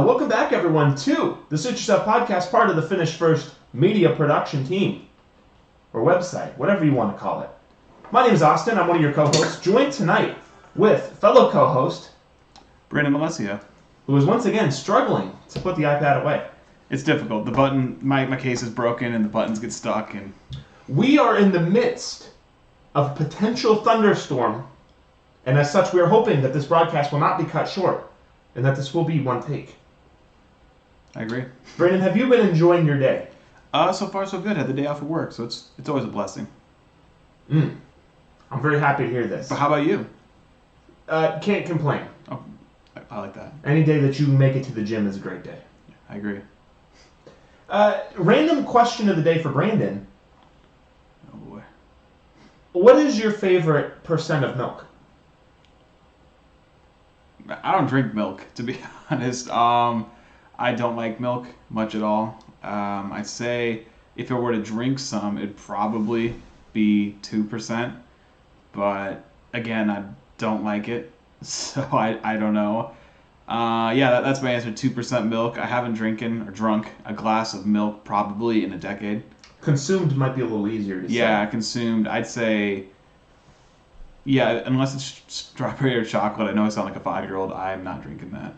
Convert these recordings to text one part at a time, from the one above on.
Welcome back, everyone, to the Suit Yourself Podcast, part of the Finish First media production team, or website, whatever you want to call it. My name is Austin. I'm one of your co-hosts, joined tonight with fellow co-host Brandon Alessio, who is once again struggling to put the iPad away. It's difficult. The button, my case is broken, and the buttons get stuck. And we are in the midst of potential thunderstorm, and as such, we are hoping that this broadcast will not be cut short, and that this will be one take. I agree. Brandon, have you been enjoying your day? So far so good. Had the day off of work, so it's always a blessing. I'm very happy to hear this. But how about you? Can't complain. Oh, I like that. Any day that you make it to the gym is a great day. I agree. Random question of the day for Brandon. Oh boy. What is your favorite percent of milk? I don't drink milk, to be honest. I don't like milk much at all. I'd say if I were to drink some, it'd probably be 2%. But again, I don't like it, so I don't know. That's my answer, 2% milk. I haven't drunk a glass of milk probably in a decade. Consumed might be a little easier to say. Yeah, consumed, I'd say, unless it's strawberry or chocolate. I know I sound like a 5-year-old. I'm not drinking that.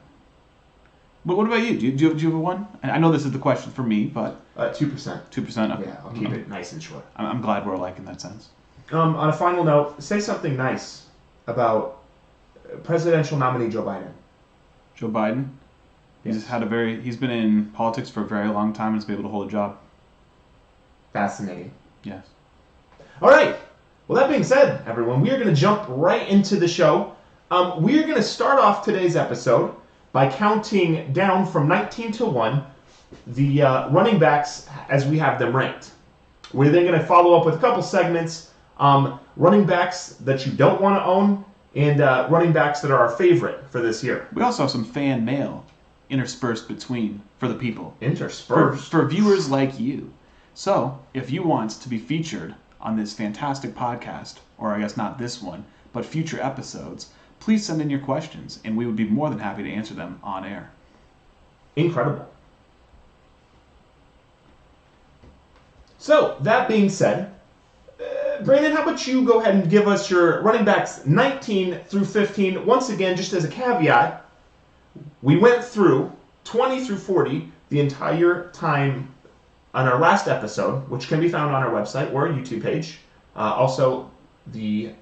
But what about you? Do you have one? And I know this is the question for me, but 2%. 2%? Okay. Yeah, I'll keep it nice and short. I'm glad we're alike in that sense. On a final note, say something nice about presidential nominee Joe Biden. Joe Biden? Yes. He's been in politics for a very long time and has been able to hold a job. Fascinating. Yes. All right. Well, that being said, everyone, we are going to jump right into the show. We are going to start off today's episode by counting down from 19 to 1 the running backs as we have them ranked. We're then going to follow up with a couple segments, running backs that you don't want to own, and running backs that are our favorite for this year. We also have some fan mail interspersed between for the people. Interspersed? For viewers like you. So, if you want to be featured on this fantastic podcast, or I guess not this one, but future episodes, please send in your questions, and we would be more than happy to answer them on air. Incredible. So, that being said, Brandon, how about you go ahead and give us your running backs 19 through 15. Once again, just as a caveat, we went through 20 through 40 the entire time on our last episode, which can be found on our website or our YouTube page. Also, the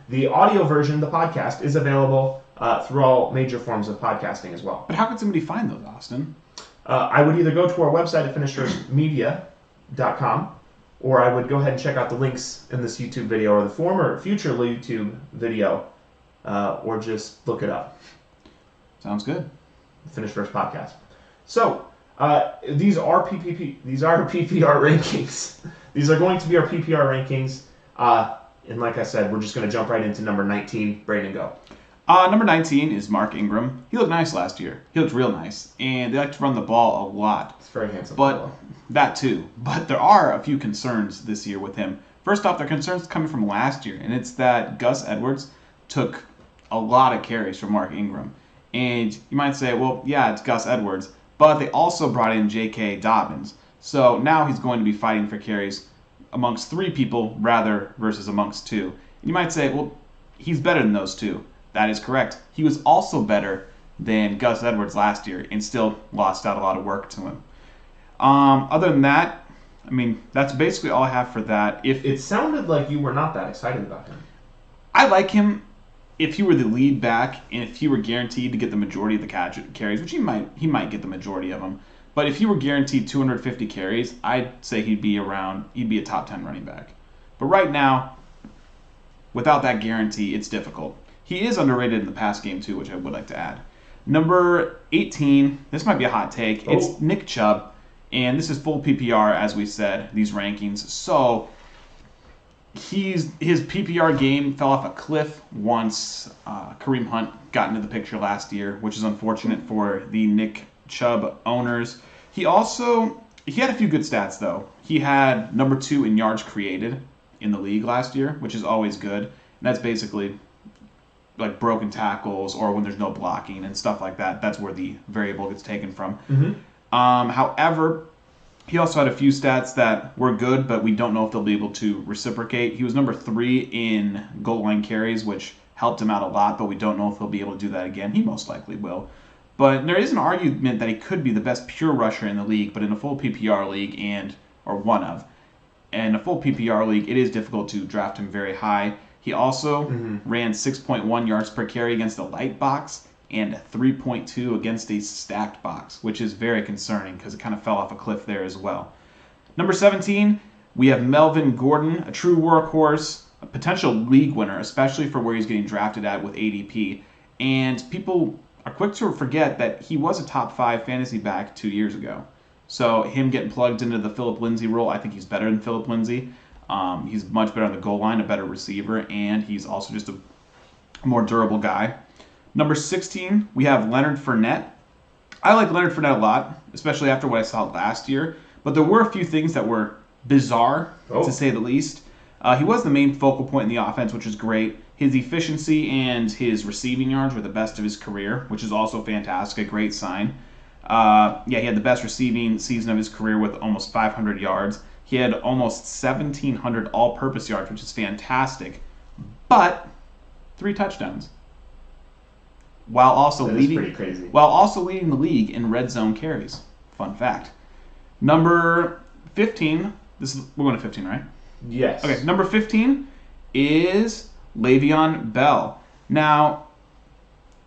the audio version of the podcast is available through all major forms of podcasting as well. But how can somebody find those, Austin? I would either go to our website at finishfirstmedia.com, or I would go ahead and check out the links in this YouTube video or the former future YouTube video, or just look it up. Sounds good. Finish First Podcast. So, these are PPR rankings. These are going to be our PPR rankings. And like I said, we're just going to jump right into number 19. Brandon, go. Number 19 is Mark Ingram. He looked nice last year. He looked real nice. And they like to run the ball a lot. It's very handsome. But that too. But there are a few concerns this year with him. First off, there are concerns coming from last year. And it's that Gus Edwards took a lot of carries from Mark Ingram. And you might say, well, yeah, it's Gus Edwards. But they also brought in J.K. Dobbins. So now he's going to be fighting for carries amongst 3 people versus amongst 2. And you might say, well, he's better than those 2. That is correct. He was also better than Gus Edwards last year and still lost out a lot of work to him. Other than that, I mean, that's basically all I have for that. It sounded like you were not that excited about him. I like him if he were the lead back and if he were guaranteed to get the majority of the carries, which he might get the majority of them. But if he were guaranteed 250 carries, I'd say he'd be a top 10 running back. But right now, without that guarantee, it's difficult. He is underrated in the pass game too, which I would like to add. Number 18, this might be a hot take. Oh. It's Nick Chubb, and this is full PPR, as we said, these rankings. So his PPR game fell off a cliff once Kareem Hunt got into the picture last year, which is unfortunate for the Nick Chubb owners. He had a few good stats, though. He had number 2 in yards created in the league last year, which is always good. And that's basically like broken tackles or when there's no blocking and stuff like that. That's where the variable gets taken from. However, he also had a few stats that were good, but we don't know if they'll be able to reciprocate. He was number 3 in goal line carries, which helped him out a lot, but we don't know if he'll be able to do that again. He most likely will. But there is an argument that he could be the best pure rusher in the league, but in a full PPR league or one of. In a full PPR league, it is difficult to draft him very high. He also ran 6.1 yards per carry against a light box and 3.2 against a stacked box, which is very concerning because it kind of fell off a cliff there as well. Number 17, we have Melvin Gordon, a true workhorse, a potential league winner, especially for where he's getting drafted at with ADP. And people are quick to forget that he was a top 5 fantasy back 2 years ago. So him getting plugged into the Philip Lindsay role, I think he's better than Philip Lindsay. He's much better on the goal line, a better receiver, and he's also just a more durable guy. Number 16, we have Leonard Fournette. I like Leonard Fournette a lot, especially after what I saw last year. But there were a few things that were bizarre, to say the least. He was the main focal point in the offense, which is great. His efficiency and his receiving yards were the best of his career, which is also fantastic, a great sign. He had the best receiving season of his career with almost 500 yards. He had almost 1,700 all-purpose yards, which is fantastic. But 3 touchdowns. While also leading the league in red zone carries. Fun fact. Number 15. We're going to 15, right? Yes. Okay. Number 15 is Le'Veon Bell. Now,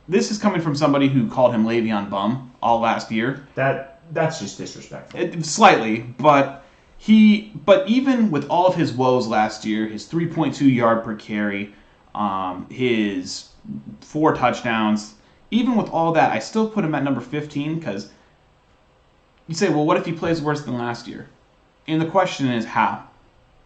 this is coming from somebody who called him Le'Veon Bum all last year. That's just disrespectful. Slightly, but even with all of his woes last year, his 3.2 yard per carry, his 4 touchdowns, even with all that, I still put him at number 15 because you say, well, what if he plays worse than last year? And the question is how?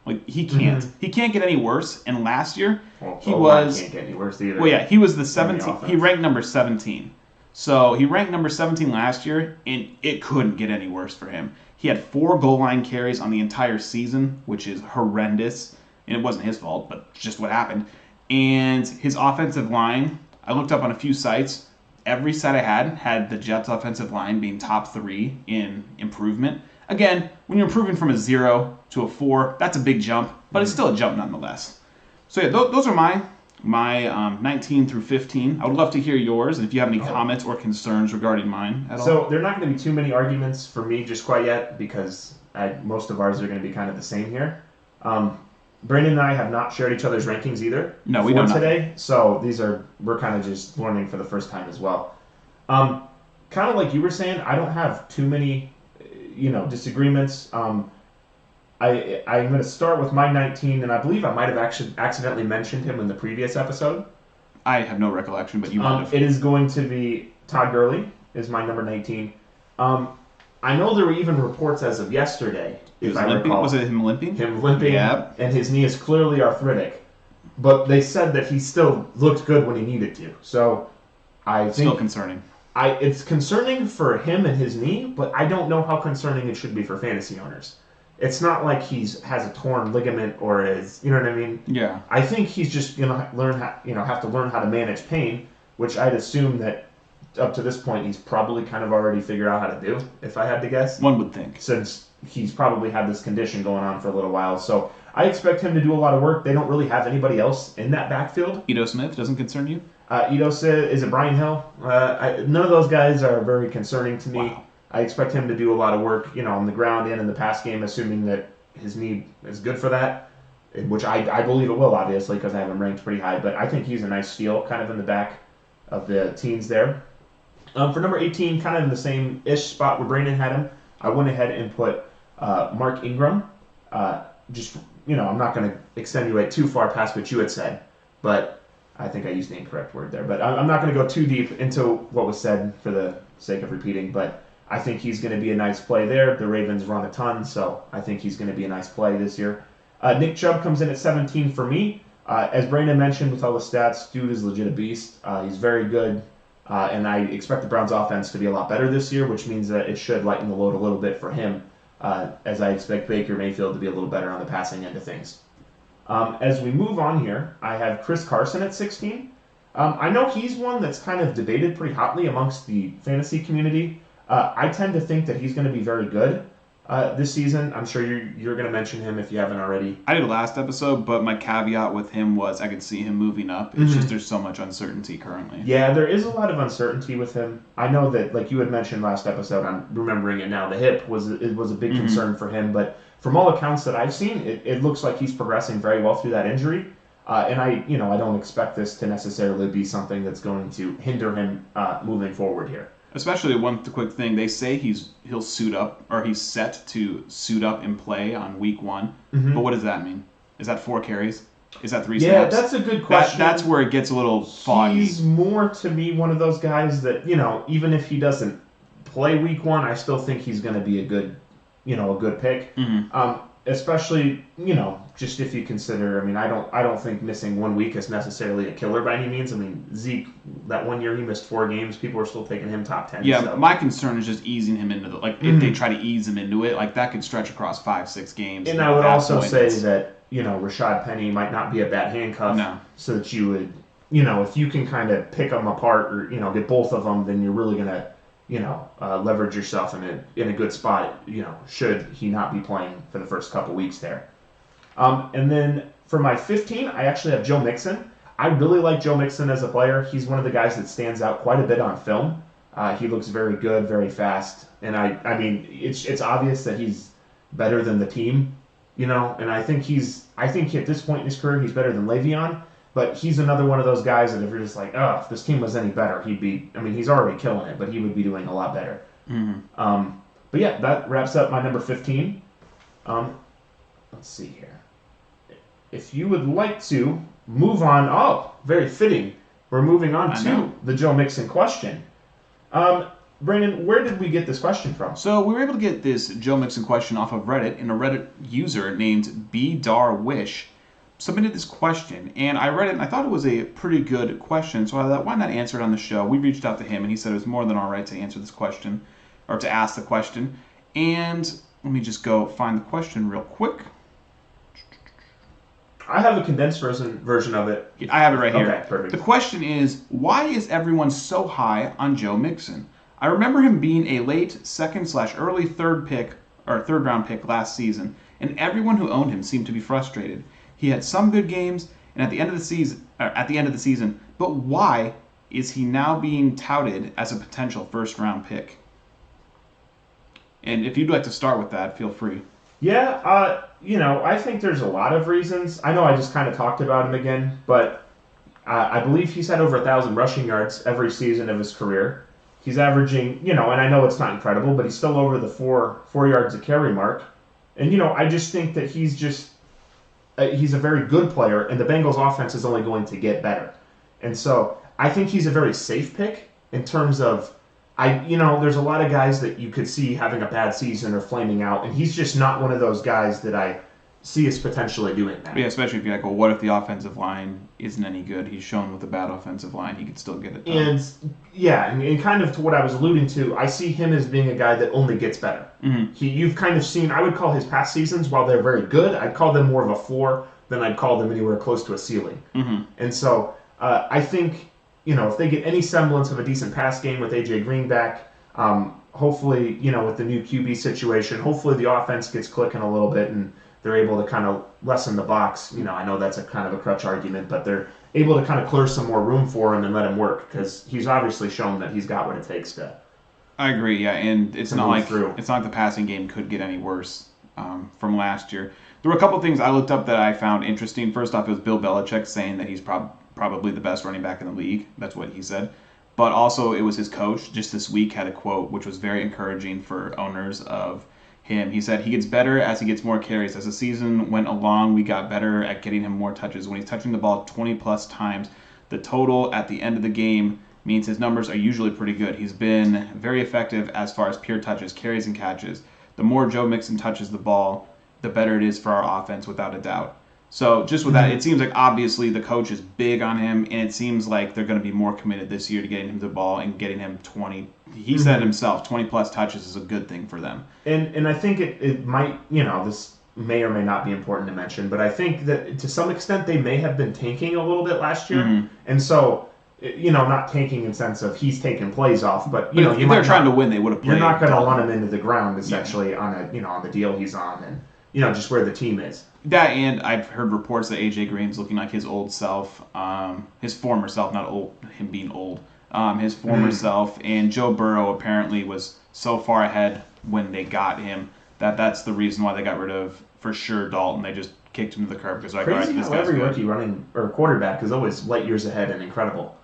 Like, he can't. He can't get any worse. And last year, he can't get any worse either. Well, yeah, he was the 17th. He ranked number 17. So he ranked number 17 last year, and it couldn't get any worse for him. He had 4 goal line carries on the entire season, which is horrendous. And it wasn't his fault, but just what happened. And his offensive line, I looked up on a few sites. Every site I had the Jets' offensive line being top 3 in improvement. Again, when you're improving from a 0 to a 4, that's a big jump, but it's still a jump nonetheless. So yeah, those are my 19 through 15. I would love to hear yours, and if you have any comments or concerns regarding mine at all. So there are not going to be too many arguments for me just quite yet, because most of ours are going to be kind of the same here. Brandon and I have not shared each other's rankings either. No, we don't today. So we're kind of just learning for the first time as well. Kind of like you were saying, I don't have too many, disagreements. I'm going to start with my 19, and I believe I might have actually accidentally mentioned him in the previous episode. I have no recollection, but you might have. It is going to be Todd Gurley is my number 19. I know there were even reports as of yesterday, if I recall. Was it him limping? Him limping, yep. And his knee is clearly arthritic. But they said that he still looked good when he needed to. So I think... Still concerning. It's concerning for him and his knee, but I don't know how concerning it should be for fantasy owners. It's not like has a torn ligament or is, you know what I mean? Yeah. I think he's just gonna have to learn how to manage pain, which I'd assume that up to this point he's probably kind of already figured out how to do, if I had to guess. One would think. Since he's probably had this condition going on for a little while. So I expect him to do a lot of work. They don't really have anybody else in that backfield. Ito Smith doesn't concern you? Is it Brian Hill? None of those guys are very concerning to me. Wow. I expect him to do a lot of work, on the ground and in the pass game, assuming that his knee is good for that, which I believe it will, obviously, because I have him ranked pretty high. But I think he's a nice steal, kind of in the back of the teens there. For number 18, kind of in the same-ish spot where Brandon had him, I went ahead and put Mark Ingram. I'm not going to extenuate too far past what you had said, but I think I used the incorrect word there. But I'm not going to go too deep into what was said for the sake of repeating, but I think he's going to be a nice play there. The Ravens run a ton, so I think he's going to be a nice play this year. Nick Chubb comes in at 17 for me. As Brandon mentioned with all the stats, dude is legit a beast. He's very good, and I expect the Browns' offense to be a lot better this year, which means that it should lighten the load a little bit for him, as I expect Baker Mayfield to be a little better on the passing end of things. As we move on here, I have Chris Carson at 16. I know he's one that's kind of debated pretty hotly amongst the fantasy community. I tend to think that he's going to be very good this season. I'm sure you're going to mention him if you haven't already. I did last episode, but my caveat with him was I could see him moving up. It's just there's so much uncertainty currently. Yeah, there is a lot of uncertainty with him. I know that, like you had mentioned last episode, I'm remembering it now, the hip was a big concern for him, but from all accounts that I've seen, it looks like he's progressing very well through that injury. And I don't expect this to necessarily be something that's going to hinder him moving forward here. Especially one quick thing, they say he'll suit up, or he's set to suit up and play on week 1. But what does that mean? Is that 4 carries? Is that 3 snaps? Yeah, that's a good question. That's where it gets a little foggy. He's more, to me, one of those guys that, even if he doesn't play week 1, I still think he's going to be a good pick. Especially, just if you consider, I don't think missing 1 week is necessarily a killer by any means. Zeke, that 1 year he missed 4 games, people are still taking him top 10. Yeah, so. My concern is just easing him into if they try to ease him into it, that could stretch across 5-6 games. And I would also say that, Rashad Penny might not be a bad handcuff. No. So that you would, if you can kind of pick them apart or, get both of them, then you're really going to, leverage yourself in a good spot, should he not be playing for the first couple weeks there. And then for my 15, I actually have Joe Mixon. I really like Joe Mixon as a player. He's one of the guys that stands out quite a bit on film. He looks very good, very fast, and it's obvious that he's better than the team, and I think at this point in his career he's better than Le'Veon. But he's another one of those guys that if you're just like, oh, if this team was any better, he'd be. He's already killing it, but he would be doing a lot better. But yeah, that wraps up my number 15. Let's see here. If you would like to move on, very fitting. We're moving on to the Joe Mixon question. Brandon, where did we get this question from? So we were able to get this Joe Mixon question off of Reddit, and a Reddit user named BDarWish submitted this question, and I read it and I thought it was a pretty good question, so I thought, why not answer it on the show? We reached out to him and he said it was more than all right to answer this question, or to ask the question. And let me just go find the question real quick. I have a condensed version of it. I have it right here. Okay, perfect. The question is, why is everyone so high on Joe Mixon? I remember him being a late second/early third round pick last season, and everyone who owned him seemed to be frustrated. He had some good games, and at the end of the season, but why is he now being touted as a potential first-round pick? And if you'd like to start with that, feel free. Yeah, I think there's a lot of reasons. I know I just kind of talked about him again, but I believe he's had over 1,000 rushing yards every season of his career. He's averaging, and I know it's not incredible, but he's still over the 4 yards a carry mark. And, I just think that he's a very good player, and the Bengals offense is only going to get better. And so I think he's a very safe pick in terms of, there's a lot of guys that you could see having a bad season or flaming out, and he's just not one of those guys that I see as potentially doing that. Yeah, especially if you're like, well, what if the offensive line isn't any good? He's shown with a bad offensive line, he could still get it done. And yeah, and kind of to what I was alluding to, I see him as being a guy that only gets better. You've kind of seen, I would call his past seasons, while they're very good, I'd call them more of a floor than I'd call them anywhere close to a ceiling. And so I think, if they get any semblance of a decent pass game with A.J. Green back, hopefully, with the new QB situation, hopefully the offense gets clicking a little bit and they're able to kind of lessen the box. I know that's a kind of a crutch argument, but they're able to kind of clear some more room for him and let him work, because he's obviously shown that he's got what it takes to. I agree, yeah, and it's not like the passing game could get any worse from last year. There were a couple things I looked up that I found interesting. First off, it was Bill Belichick saying that he's probably the best running back in the league. That's what he said. But also, it was his coach just this week had a quote which was very encouraging for owners of him. He said, he gets better as he gets more carries. As the season went along, we got better at getting him more touches. When he's touching the ball 20-plus times, the total at the end of the game means his numbers are usually pretty good. He's been very effective as far as pure touches, carries, and catches. The more Joe Mixon touches the ball, the better it is for our offense, without a doubt. So just with that, it seems like obviously the coach is big on him, and it seems like they're going to be more committed this year to getting him the ball and getting him 20. He said himself, 20-plus touches is a good thing for them. And I think it might, this may or may not be important to mention, but I think that to some extent they may have been tanking a little bit last year. And so not tanking in sense of he's taking plays off, but But if you they're might trying not, to win, they would have played. you're not going to Dalton. run him into the ground essentially on on the deal he's on, and just where the team is. That, and I've heard reports that AJ Green's looking like his old self, his former self, not old, him being old, his former self. And Joe Burrow apparently was so far ahead when they got him that's the reason why they got rid of, for sure, Dalton. They just kicked him to the curb because like, all right, Crazy this how guy's every good. rookie running or quarterback is always light years ahead and incredible.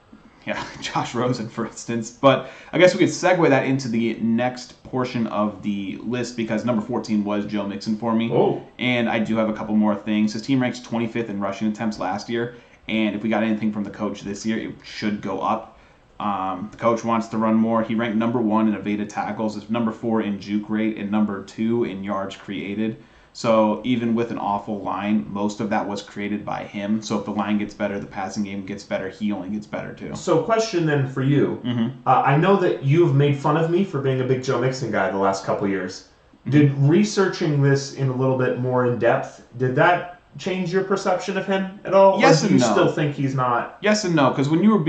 Yeah, Josh Rosen, for instance. But I guess we could segue that into the next portion of the list because number 14 was Joe Mixon for me. Oh. And I do have a couple more things. His team ranks 25th in rushing attempts last year. And if we got anything from the coach this year, it should go up. The coach wants to run more. He ranked number 1 in evaded tackles. It's number 4 in juke rate and number 2 in yards created. So even with an awful line, most of that was created by him. So if the line gets better, the passing game gets better, he only gets better too. So question then for you. Mm-hmm. I know that you've made fun of me for being a big Joe Mixon guy the last couple years. Did researching this in a little bit more in depth, did that change your perception of him at all? Yes or do and you no. still think he's not? Yes and no, because when you were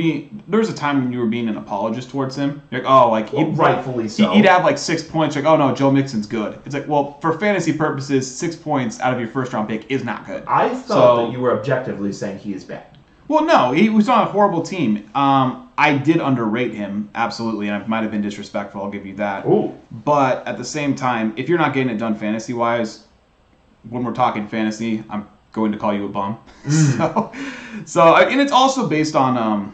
there was a time when you were being an apologist towards him. You're like, oh, like Well, rightfully so. He'd have like 6 points. Like, oh no, Joe Mixon's good. It's like, well, for fantasy purposes, 6 points out of your first round pick is not good. I thought that you were objectively saying he is bad. Well, no, he was on a horrible team. I did underrate him, absolutely, and I might have been disrespectful, I'll give you that. Ooh. But at the same time, if you're not getting it done fantasy-wise, when we're talking fantasy, I'm going to call you a bum. And it's also based on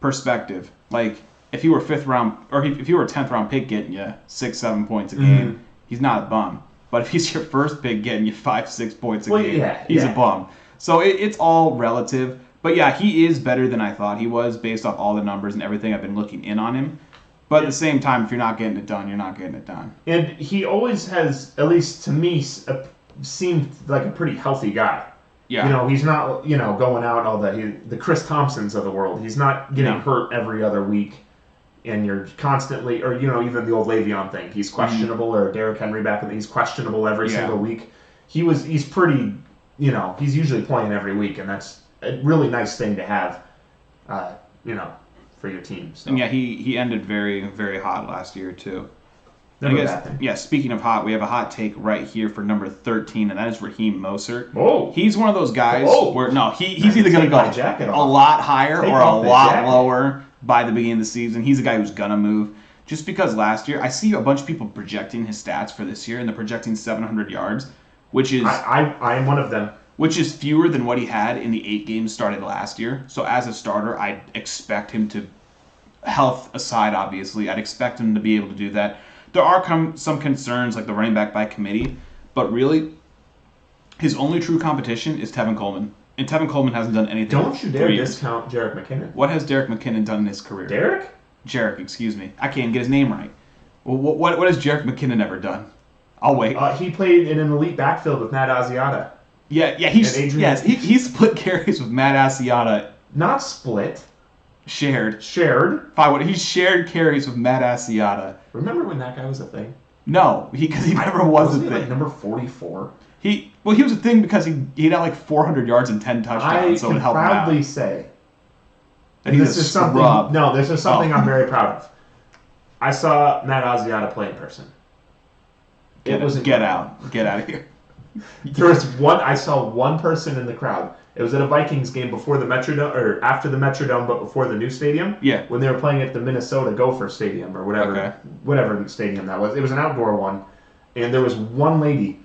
perspective. Like, if you were fifth round, or if you were a 10th round pick getting you 6-7 points a game, he's not a bum. But if he's your first pick getting you 5-6 points a game, he's a bum. So it's all relative. But yeah, he is better than I thought he was based off all the numbers and everything I've been looking in on him. But at the same time, if you're not getting it done, you're not getting it done. And he always has, at least to me, seemed like a pretty healthy guy. Yeah. He's not, going out all the Chris Thompsons of the world. He's not getting hurt every other week, and you're constantly, or even the old Le'Veon thing. He's questionable, or Derrick Henry back in he's questionable every single week. He's pretty, he's usually playing every week, and that's a really nice thing to have, for your team. So. And yeah, he ended very, very hot last year too. Never I a guess, bad thing. yeah, speaking of hot, we have a hot take right here for number 13, and that is Raheem Mostert. Oh. He's one of those guys where, no, he's I either going to take my go jacket a off. lot higher Take or a off the lot jacket. lower by the beginning of the season. He's a guy who's going to move. Just because last year, I see a bunch of people projecting his stats for this year, and they're projecting 700 yards, which is I am one of them. which is fewer than what he had in the 8 games started last year. So as a starter, I'd expect him to, health aside, obviously, I'd expect him to be able to do that. There are some concerns, like the running back by committee, but really, his only true competition is Tevin Coleman. And Tevin Coleman hasn't done anything. Don't you dare discount Jerick McKinnon. What has Jerick McKinnon done in his career? Jerick, excuse me. I can't get his name right. Well, what has Jerick McKinnon ever done? I'll wait. He played in an elite backfield with Matt Asiata. Yeah, he split carries with Matt Asiata. Not split. Shared. Shared. He shared carries with Matt Asiata. Remember when that guy was a thing? No, because he never was a Wasn't he thing. like number 44? He was a thing because he had like 400 yards and 10 touchdowns, so it can helped him out. proudly say, And and he's this a is something. scrub. No, this is something I'm very proud of. I saw Matt Asiata play in person. Get out of here. I saw one person in the crowd. It was at a Vikings game before the Metrodome, or after the Metrodome, but before the new stadium. Yeah. When they were playing at the Minnesota Gopher Stadium or whatever stadium that was. It was an outdoor one, and there was one lady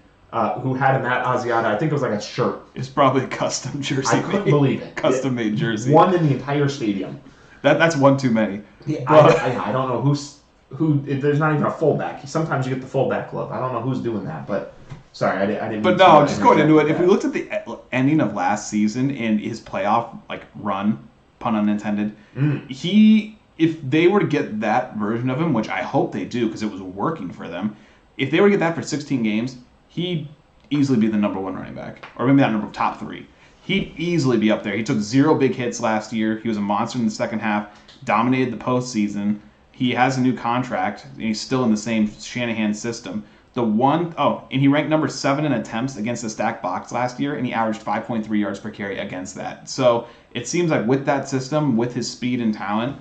who had a Matt Asiata. I think it was like a shirt. It's probably a custom jersey. I couldn't believe it. Custom made jersey. One in the entire stadium. That's one too many. Yeah, But- I don't know who. There's not even a fullback. Sometimes you get the fullback glove. I don't know who's doing that, but sorry, I didn't. But mean no, to just going into it, interject if we that. looked at the ending of last season and his playoff run, pun unintended, if they were to get that version of him, which I hope they do because it was working for them, if they were to get that for 16 games, he'd easily be the number 1 running back, or maybe not top 3. He'd easily be up there. He took 0 big hits last year. He was a monster in the second half, dominated the postseason. He has a new contract, and he's still in the same Shanahan system. And he ranked number 7 in attempts against the stacked box last year, and he averaged 5.3 yards per carry against that. So it seems like with that system, with his speed and talent,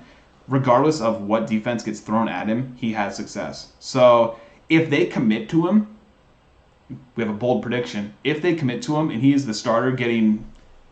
regardless of what defense gets thrown at him, he has success. So if they commit to him, we have a bold prediction. If they commit to him and he is the starter getting,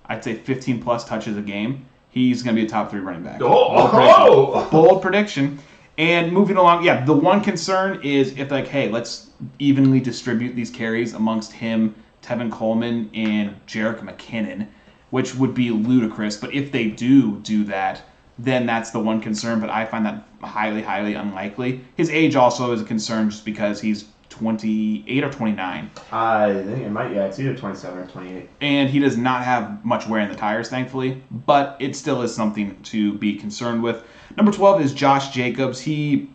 I'd say, 15 plus touches a game, he's going to be a top 3 running back. Bold prediction. And moving along, the one concern is if let's evenly distribute these carries amongst him, Tevin Coleman, and Jerick McKinnon, which would be ludicrous. But if they do that, then that's the one concern. But I find that highly, highly unlikely. His age also is a concern just because he's 28 or 29. I think it's either 27 or 28. And he does not have much wear in the tires, thankfully, but it still is something to be concerned with. Number 12 is Josh Jacobs. He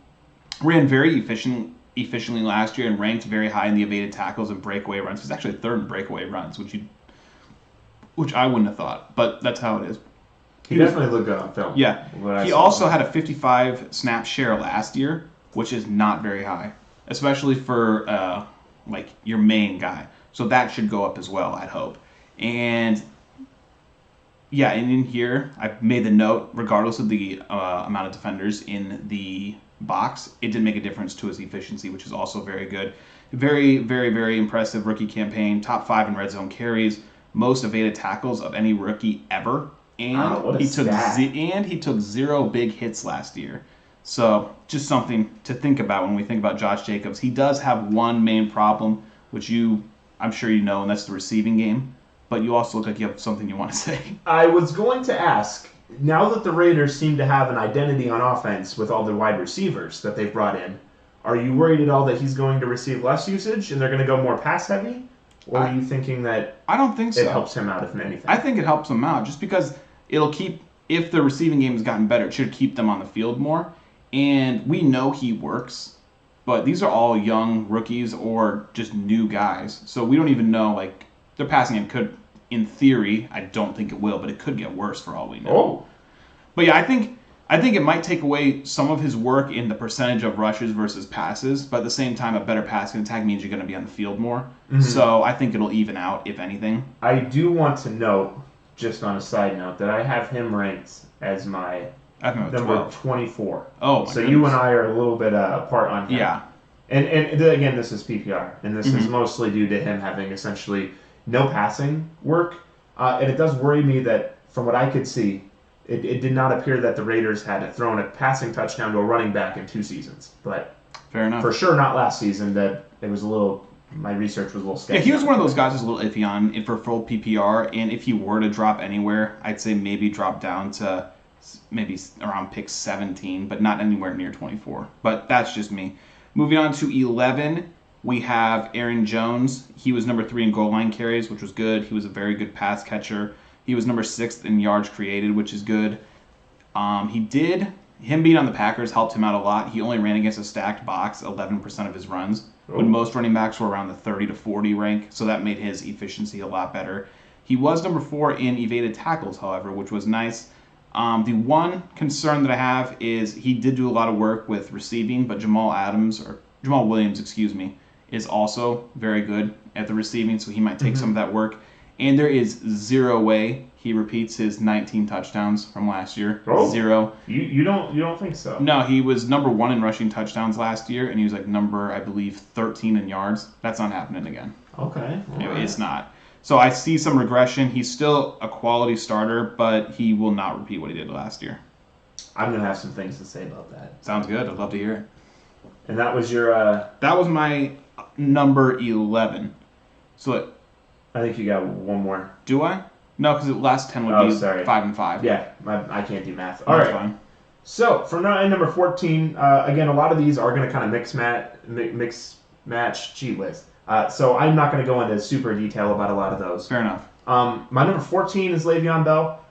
ran very efficiently last year and ranked very high in the evaded tackles and breakaway runs. He's actually 3rd in breakaway runs, which I wouldn't have thought, but that's how it is. He definitely looked good on film. Yeah. He also had a 55 snap share last year, which is not very high, especially for your main guy. So that should go up as well, I'd hope. And and in here, I've made the note, regardless of the amount of defenders in the box, it did make a difference to his efficiency, which is also very good. Very, very, very impressive rookie campaign. Top 5 in red zone carries. Most evaded tackles of any rookie ever. And he took 0 big hits last year. So just something to think about when we think about Josh Jacobs. He does have one main problem, which I'm sure you know, and that's the receiving game. But you also look like you have something you want to say. I was going to ask, now that the Raiders seem to have an identity on offense with all the wide receivers that they've brought in, are you worried at all that he's going to receive less usage and they're going to go more pass heavy? Or are you thinking that I don't think so. It helps him out, if anything? I think it helps him out just because if the receiving game has gotten better, it should keep them on the field more. And we know he works, but these are all young rookies or just new guys. So we don't even know, their passing game could, in theory, I don't think it will, but it could get worse for all we know. Oh. But I think it might take away some of his work in the percentage of rushes versus passes, but at the same time, a better passing attack means you're going to be on the field more. Mm-hmm. So I think it'll even out, if anything. I do want to note, just on a side note, that I have him ranked as my number 24. Oh, so goodness. You and I are a little bit apart on him. Yeah. And again, this is PPR, and this is mostly due to him having essentially no passing work. And it does worry me that, from what I could see, it did not appear that the Raiders had thrown a passing touchdown to a running back in 2 seasons. But fair enough. For sure not last season. That it was a little. My research was a little sketchy. Yeah, he was one of those guys who's a little iffy on for full PPR, and if he were to drop anywhere, I'd say maybe drop down to maybe around pick 17, but not anywhere near 24. But that's just me. Moving on to 11, we have Aaron Jones. He was number 3 in goal line carries, which was good. He was a very good pass catcher. He was number 6 in yards created, which is good. Him being on the Packers helped him out a lot. He only ran against a stacked box 11% of his runs, when most running backs were around the 30 to 40 rank, so that made his efficiency a lot better. He was number 4 in evaded tackles, however, which was nice. The one concern that I have is he did do a lot of work with receiving, but Jamal Williams, is also very good at the receiving, so he might take some of that work. And there is 0 way he repeats his 19 touchdowns from last year. Oh, 0. You don't think so? No, he was number 1 in rushing touchdowns last year, and he was number, I believe, 13 in yards. That's not happening again. Okay. It's not. So I see some regression. He's still a quality starter, but he will not repeat what he did last year. I'm going to have some things to say about that. Sounds good. I'd love to hear it. And that was your... That was my number 11. So I think you got one more. Do I? No, because the last 10 would be 5 and 5. Yeah, I can't do math. All right. Fine. So for number 14, again, a lot of these are going to kind of mix match. Gee whiz. So I'm not going to go into super detail about a lot of those. Fair enough. My number 14 is Le'Veon Bell.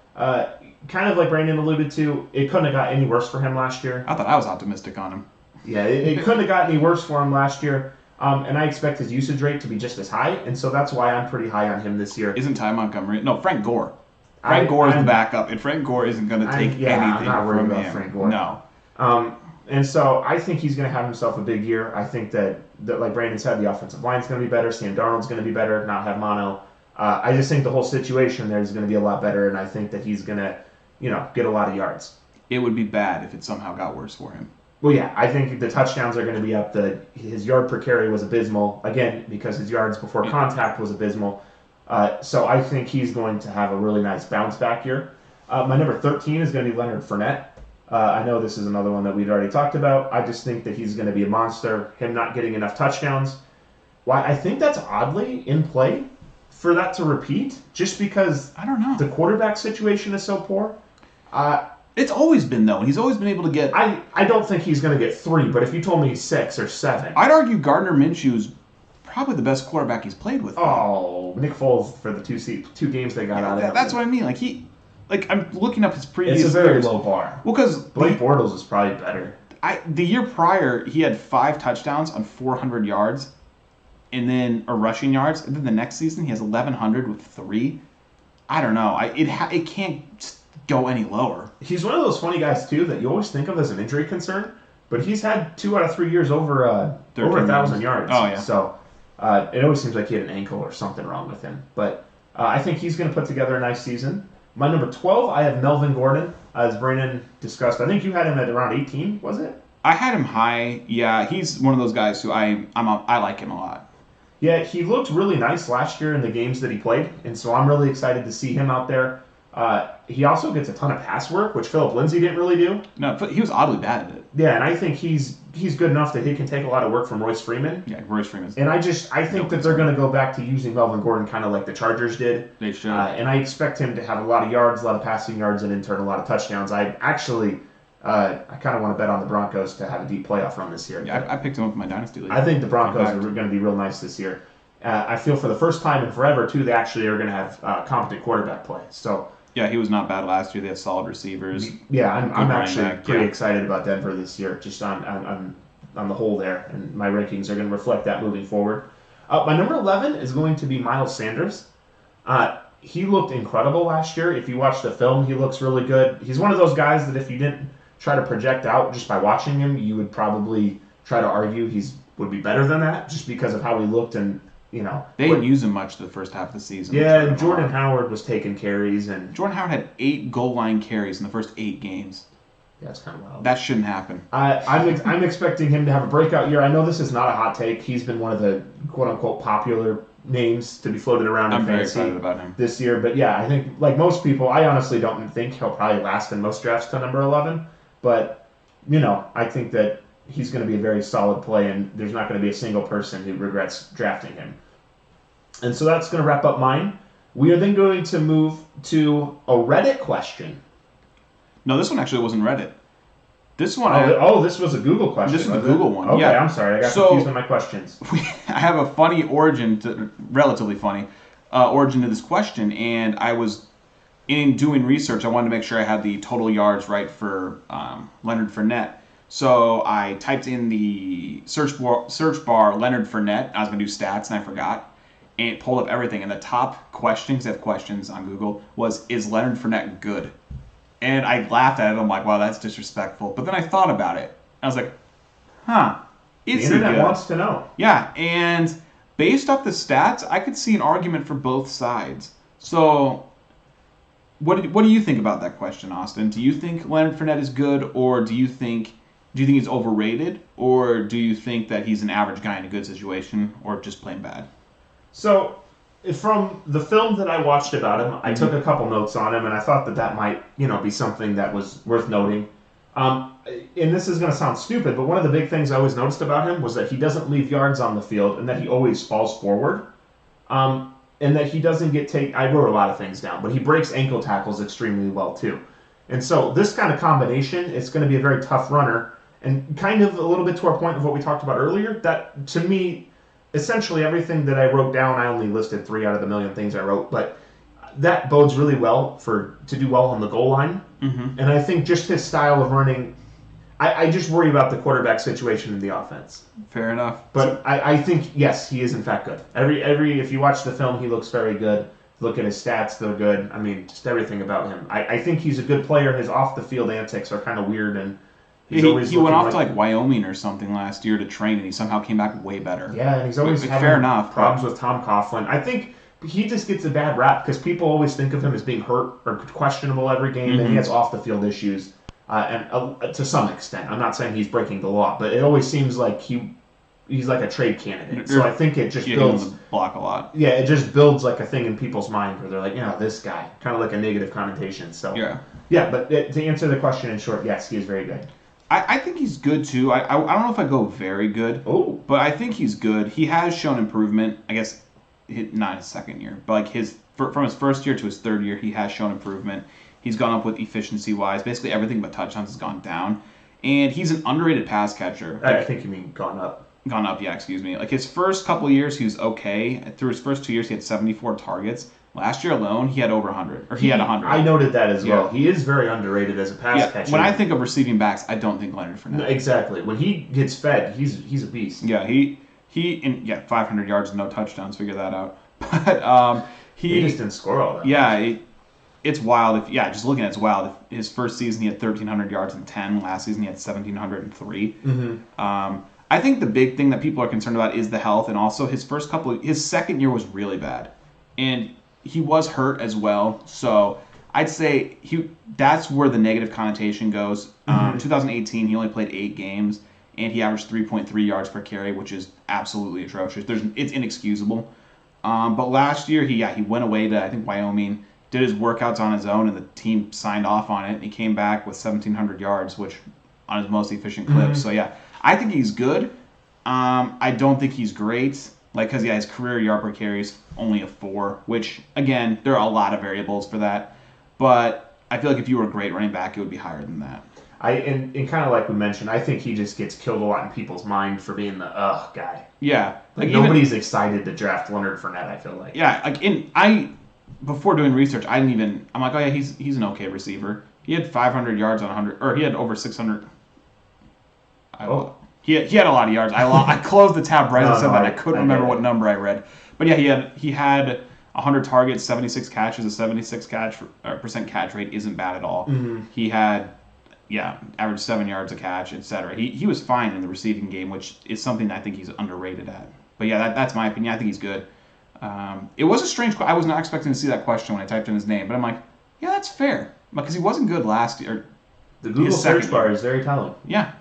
Kind of like Brandon alluded to, it couldn't have got any worse for him last year. I thought I was optimistic on him. Yeah, it couldn't have got any worse for him last year. And I expect his usage rate to be just as high, and so that's why I'm pretty high on him this year. Isn't Ty Montgomery? No, Frank Gore. Frank Gore is the backup, and Frank Gore isn't going to take anything I'm not worried from about him. Frank Gore. No. And so I think he's going to have himself a big year. I think that like Brandon said, the offensive line's going to be better. Sam Darnold's going to be better, not have mono. I just think the whole situation there is going to be a lot better, and I think that he's going to, get a lot of yards. It would be bad if it somehow got worse for him. Well, yeah, I think the touchdowns are going to be up. His yard per carry was abysmal, again, because his yards before contact was abysmal. So I think he's going to have a really nice bounce back year. My number 13 is going to be Leonard Fournette. I know this is another one that we've already talked about. I just think that he's going to be a monster. Him not getting enough touchdowns. Why? I think that's oddly in play for that to repeat, just because I don't know. The quarterback situation is so poor. It's always been, though, and he's always been able to get... I don't think he's going to get 3, but if you told me 6 or 7... I'd argue Gardner Minshew's probably the best quarterback he's played with. Oh, Nick Foles for the two games they got out of him. That's what I mean. I'm looking up his previous It's a very years. low bar. Well, because Blake Bortles is probably better. The year prior, he had 5 touchdowns on 400 yards, and then rushing yards. And then the next season, he has 1,100 with 3. I don't know. It can't go any lower. He's one of those funny guys too that you always think of as an injury concern, but he's had 2 out of 3 years over 1,000 yards. Oh yeah. So it always seems like he had an ankle or something wrong with him. But I think he's going to put together a nice season. My number 12, I have Melvin Gordon, as Brandon discussed. I think you had him at around 18, was it? I had him high. Yeah, he's one of those guys who I like him a lot. Yeah, he looked really nice last year in the games that he played, and so I'm really excited to see him out there. He also gets a ton of pass work, which Philip Lindsay didn't really do. No, but he was oddly bad at it. Yeah, and I think he's good enough that he can take a lot of work from Royce Freeman. Yeah, Royce Freeman. And I think that they're going to go back to using Melvin Gordon kind of like the Chargers did. They should. And I expect him to have a lot of yards, a lot of passing yards, and in turn a lot of touchdowns. I kind of want to bet on the Broncos to have a deep playoff run this year. Yeah, I picked him up in my dynasty league. I think the Broncos are going to be real nice this year. I feel for the first time in forever too, they actually are going to have competent quarterback play. So. Yeah, he was not bad last year. They had solid receivers. Yeah, I'm actually pretty excited about Denver this year, just on the whole there, and my rankings are going to reflect that moving forward. My number 11 is going to be Miles Sanders. He looked incredible last year. If you watch the film, he looks really good. He's one of those guys that if you didn't try to project out just by watching him, you would probably try to argue would be better than that, just because of how he looked and. They didn't use him much the first half of the season. Yeah, Jordan Howard was taking carries, and Jordan Howard had 8 goal line carries in the first 8 games. Yeah, that's kind of wild. That shouldn't happen. I'm expecting him to have a breakout year. I know this is not a hot take. He's been one of the quote unquote popular names to be floated around in fantasy. I'm very excited about him this year. But yeah, I think like most people, I honestly don't think he'll probably last in most drafts to number 11. But I think that he's going to be a very solid play, and there's not going to be a single person who regrets drafting him. And so that's going to wrap up mine. We are then going to move to a Reddit question. No, this one actually wasn't Reddit. This one... this was a Google question. This was the Google one, okay, yeah. I'm sorry. I got confused with my questions. I have a funny origin, relatively funny, origin to this question, and I was, in doing research, I wanted to make sure I had the total yards right for Leonard Fournette. So I typed in the search bar Leonard Fournette. I was going to do stats, and I forgot. And it pulled up everything. And the top questions, they have questions on Google, was, is Leonard Fournette good? And I laughed at it. I'm like, wow, that's disrespectful. But then I thought about it. I was like, is he good? The internet wants to know. Yeah, and based off the stats, I could see an argument for both sides. So what do you think about that question, Austin? Do you think Leonard Fournette is good, or do you think he's overrated, or do you think that he's an average guy in a good situation, or just plain bad? So, from the film that I watched about him, I took a couple notes on him, and I thought that might, be something that was worth noting. And this is going to sound stupid, but one of the big things I always noticed about him was that he doesn't leave yards on the field, and that he always falls forward. And that he doesn't get I wrote a lot of things down, but he breaks ankle tackles extremely well, too. And so, this kind of combination, it's going to be a very tough runner, and kind of a little bit to our point of what we talked about earlier, that, to me, essentially everything that I wrote down, I only listed 3 out of the million things I wrote, but that bodes really well to do well on the goal line. Mm-hmm. And I think just his style of running, I just worry about the quarterback situation in the offense. Fair enough. But I think, yes, he is in fact good. If you watch the film, he looks very good. Look at his stats, they're good. I mean, just everything about him. I think he's a good player. His off-the-field antics are kind of weird, and He's He, always he went looking off to like Wyoming or something last year to train, and he somehow came back way better. Yeah, and he's always Like, having fair enough, problems with Tom Coughlin. I think he just gets a bad rap because people always think of him as being hurt or questionable every game, and he has off the field issues, and to some extent. I'm not saying he's breaking the law, but it always seems like he's like a trade candidate. So I think it just builds the block a lot. Yeah, it just builds like a thing in people's mind where they're like, this guy, kind of like a negative connotation. So yeah, but to answer the question in short, yes, he is very good. I think he's good too. I don't know if I go very good, but I think he's good. He has shown improvement. I guess not his second year, but like from his first year to his third year, he has shown improvement. He's gone up with efficiency wise. Basically everything but touchdowns has gone down, and he's an underrated pass catcher. I think you mean gone up. Gone up, yeah. Excuse me. Like his first couple of years, he was okay. Through his first 2 years, he had 74 targets. Last year alone, he had over 100, or he had 100. I noted that as well. He is very underrated as a pass catcher. When I think of receiving backs, I don't think Leonard Fournette. No, exactly. When he gets fed, he's a beast. Yeah, he 500 yards, no touchdowns. Figure that out. But he just didn't score all that. Yeah, it's wild. Just looking at it's wild. His first season he had 1,300 yards and 10. Last season he had 1,703. I think the big thing that people are concerned about is the health, and also his second year was really bad, and he was hurt as well. So I'd say that's where the negative connotation goes. 2018, he only played 8 games, and he averaged 3.3 yards per carry, which is absolutely atrocious. It's inexcusable. But last year, he went away to, I think, Wyoming, did his workouts on his own, and the team signed off on it, and he came back with 1,700 yards, which on his most efficient clip. So, yeah, I think he's good. I don't think he's great. Because his career yard per carry is only a 4, which, again, there are a lot of variables for that. But I feel like if you were a great running back, it would be higher than that. And kind of like we mentioned, I think he just gets killed a lot in people's mind for being the guy. Yeah. Like nobody's excited to draft Leonard Fournette, I feel like. Yeah, before doing research, I'm like, oh yeah, he's an okay receiver. He had 500 yards on 100, or he had over 600. He had a lot of yards. I closed the tab right as I said that. I couldn't remember what number I read. But yeah, he had 100 targets, 76 catches. A 76% catch rate isn't bad at all. He had averaged 7 yards a catch, etc. He was fine in the receiving game, which is something I think he's underrated at. But yeah, that's my opinion. I think he's good. It was a strange. I was not expecting to see that question when I typed in his name, but I'm like, yeah, that's fair because he wasn't good last year. The Google search bar is very telling. Yeah.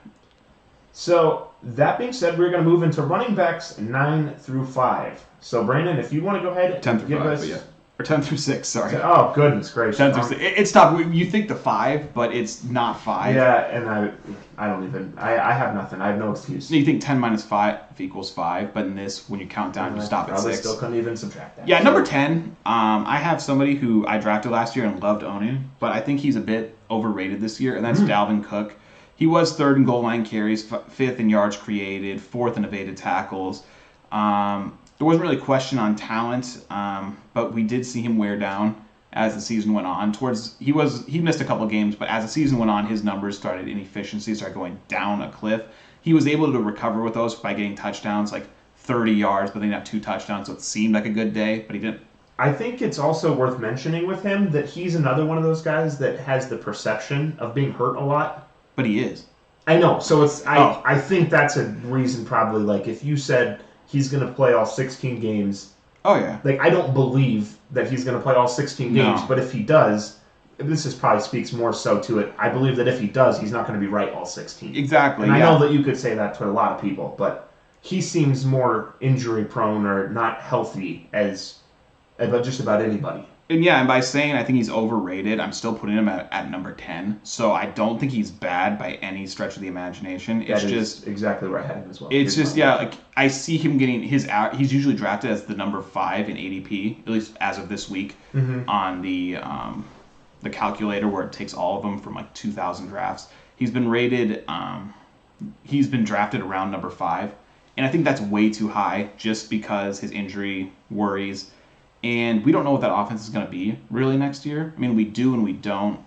So, that being said, we're going to move into running backs 9 through 5. So, Brandon, if you want to go ahead 10 and through 5, yeah. Or 10 through 6, sorry. Oh, goodness gracious. 10 through 6. It's tough. You think the 5, but it's not 5. Yeah, and I don't even, I have nothing. I have no excuse. You think 10 minus 5 equals 5, but in this, when you count down, you stop at 6. Still couldn't even subtract that. Yeah, number 10, I have somebody who I drafted last year and loved owning, but I think he's a bit overrated this year, and that's Dalvin Cook. He was 3rd in goal line carries, 5th in yards created, 4th in evaded tackles. There wasn't really a question on talent, but we did see him wear down as the season went on. He missed a couple games, but as the season went on, his numbers started going down a cliff. He was able to recover with those by getting touchdowns, like 30 yards, but then he had 2 touchdowns, so it seemed like a good day, but he didn't. I think it's also worth mentioning with him that he's another one of those guys that has the perception of being hurt a lot. But he is. I know. So I think that's a reason probably, like, if you said he's going to play all 16 games. Oh, yeah. Like, I don't believe that he's going to play all 16 games, but if he does, probably speaks more so to it. I believe that if he does, he's not going to be right all 16. Exactly. And I know that you could say that to a lot of people, but he seems more injury prone or not healthy as just about anybody. And by saying I think he's overrated, I'm still putting him at number 10. So I don't think he's bad by any stretch of the imagination. It's just exactly where I had him as well. It's just like I see him getting he's usually drafted as the number 5 in ADP, at least as of this week, on the calculator where it takes all of them from like 2,000 drafts. He's been rated. He's been drafted around number 5, and I think that's way too high just because his injury worries. And we don't know what that offense is going to be really next year. I mean, we do and we don't.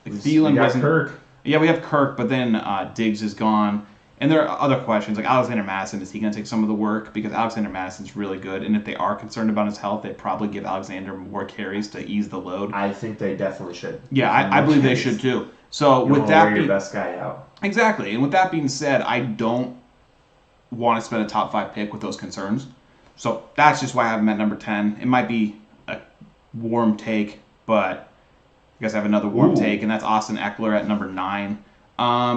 Thielen wasn't. Kirk. Yeah, we have Kirk, but then Diggs is gone, And there are other questions, like Alexander Madison, is he going to take some of the work? Because Alexander Madison's really good, and if they are concerned about his health, they probably give Alexander more carries to ease the load. I think they definitely should. Yeah, I believe they should too. So you with that being your best guy out. Exactly. And with that being said, I don't want to spend a top 5 pick with those concerns. So that's just why I have him at number 10. It might be a warm take, but I guess I have another warm take, and that's Austin Eckler at number 9.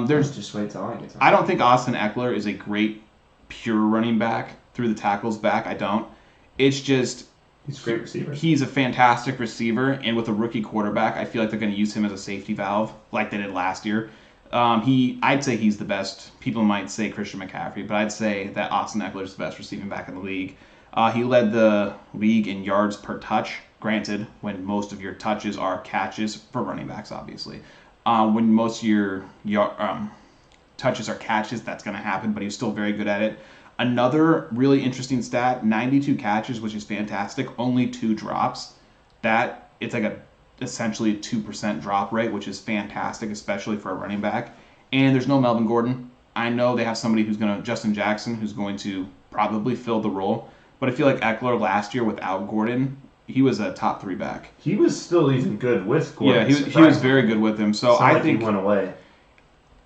There's just wait till I get to I don't think Austin Eckler is a great pure running back through the tackles back. I don't. It's just he's a great receiver. He's a fantastic receiver, and with a rookie quarterback, I feel like they're going to use him as a safety valve like they did last year. I'd say he's the best. People might say Christian McCaffrey, but I'd say that Austin Eckler is the best receiving back in the league. He led the league in yards per touch. Granted, when most of your touches are catches for running backs, obviously. When most of your touches are catches, that's going to happen, but he was still very good at it. Another really interesting stat, 92 catches, which is fantastic, only 2 drops. It's like essentially a 2% drop rate, which is fantastic, especially for a running back. And there's no Melvin Gordon. I know they have somebody Justin Jackson, who's going to probably fill the role. But I feel like Eckler last year without Gordon, he was a top 3 back. He was still even good with Gordon. Yeah, he was very good with him. So I think he went away.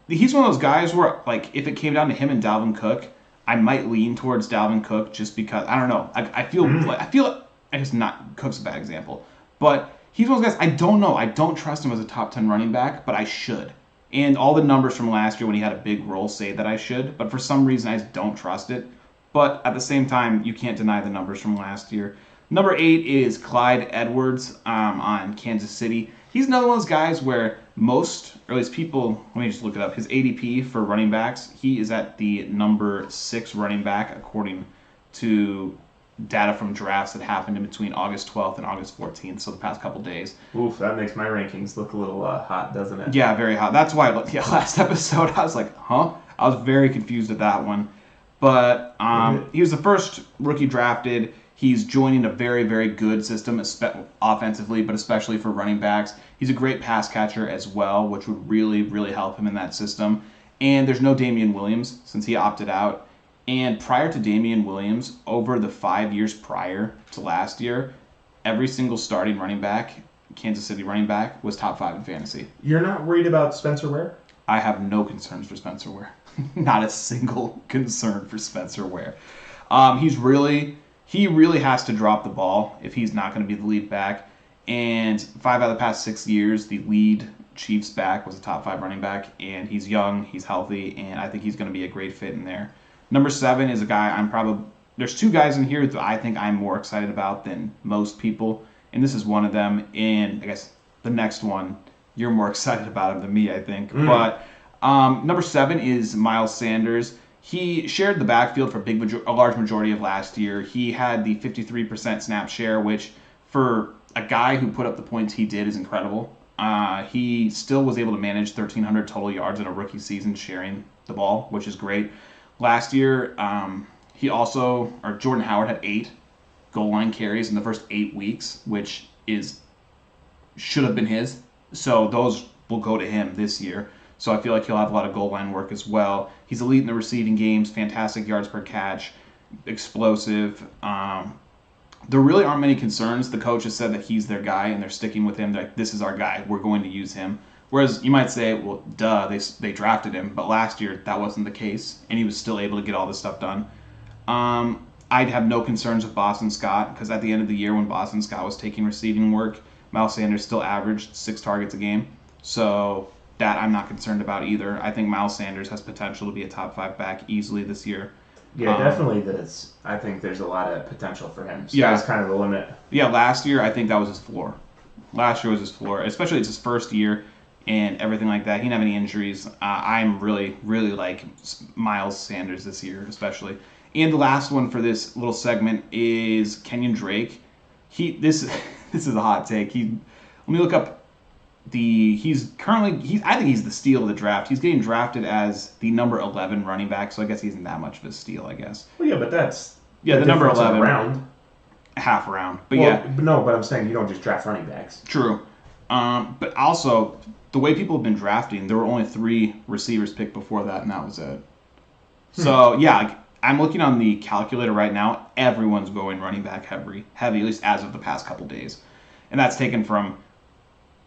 He's one of those guys where, like, if it came down to him and Dalvin Cook, I might lean towards Dalvin Cook just because I don't know. I feel I guess not Cook's a bad example, but he's one of those guys. I don't know. I don't trust him as a top 10 running back, but I should. And all the numbers from last year when he had a big role say that I should, but for some reason I just don't trust it. But at the same time, you can't deny the numbers from last year. Number 8 is Clyde Edwards on Kansas City. He's another one of those guys where most, or at least people, let me just look it up, his ADP for running backs, he is at the number 6 running back according to data from drafts that happened in between August 12th and August 14th, so the past couple days. Oof, that makes my rankings look a little hot, doesn't it? Yeah, very hot. That's why last episode I was like, huh? I was very confused at that one. But he was the first rookie drafted. He's joining a very, very good system offensively, but especially for running backs. He's a great pass catcher as well, which would really, really help him in that system. And there's no Damian Williams since he opted out. And prior to Damian Williams, over the 5 years prior to last year, every single starting running back, Kansas City running back, was top 5 in fantasy. You're not worried about Spencer Ware? I have no concerns for Spencer Ware. Not a single concern for Spencer Ware. He really has to drop the ball if he's not going to be the lead back. And 5 out of the past 6 years, the lead Chiefs back was a top 5 running back. And he's young, he's healthy, and I think he's going to be a great fit in there. Number 7 is a guy there's 2 guys in here that I think I'm more excited about than most people. And this is one of them. And I guess the next one, you're more excited about him than me, I think. But number 7 is Miles Sanders. He shared the backfield for a large majority of last year. He had the 53% snap share, which for a guy who put up the points he did is incredible. He still was able to manage 1,300 total yards in a rookie season sharing the ball, which is great. Last year, Jordan Howard had 8 goal line carries in the first 8 weeks, which should have been his. So those will go to him this year. So I feel like he'll have a lot of goal line work as well. He's elite in the receiving games, fantastic yards per catch, explosive. There really aren't many concerns. The coach has said that he's their guy, and they're sticking with him. They're like, this is our guy. We're going to use him. Whereas you might say, well, duh, they drafted him. But last year, that wasn't the case, and he was still able to get all this stuff done. I'd have no concerns with Boston Scott, because at the end of the year when Boston Scott was taking receiving work, Miles Sanders still averaged 6 targets a game. So that I'm not concerned about either. I think Miles Sanders has potential to be a top 5 back easily this year. Yeah, definitely. I think there's a lot of potential for him. So yeah, that's kind of the limit. Yeah, last year I think that was his floor. Last year was his floor, especially it's his first year and everything like that. He didn't have any injuries. I'm really, really like Miles Sanders this year, especially. And the last one for this little segment is Kenyon Drake. This is a hot take. Let me look up. I think he's the steal of the draft. He's getting drafted as the number 11 running back, so I guess he isn't that much of a steal, I guess. Well, yeah, but that's the number 11 round, half round. But but I'm saying you don't just draft running backs. True, but also the way people have been drafting, there were only 3 receivers picked before that, and that was it. So, yeah, like, I'm looking on the calculator right now. Everyone's going running back heavy, at least as of the past couple days. And that's taken from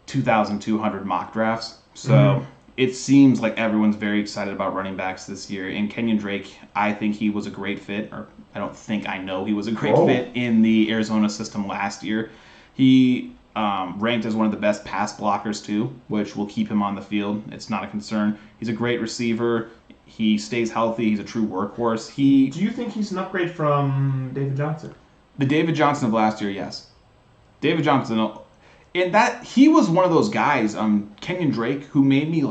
2,200 mock drafts. So it seems like everyone's very excited about running backs this year. And Kenyon Drake, I think he was a great fit, or I don't think, I know he was a great fit in the Arizona system last year. He ranked as one of the best pass blockers too, which will keep him on the field. It's not a concern. He's a great receiver. He stays healthy. He's a true workhorse. Do you think he's an upgrade from David Johnson? The David Johnson of last year, yes. David Johnson, and that he was one of those guys, Kenyon Drake, who made me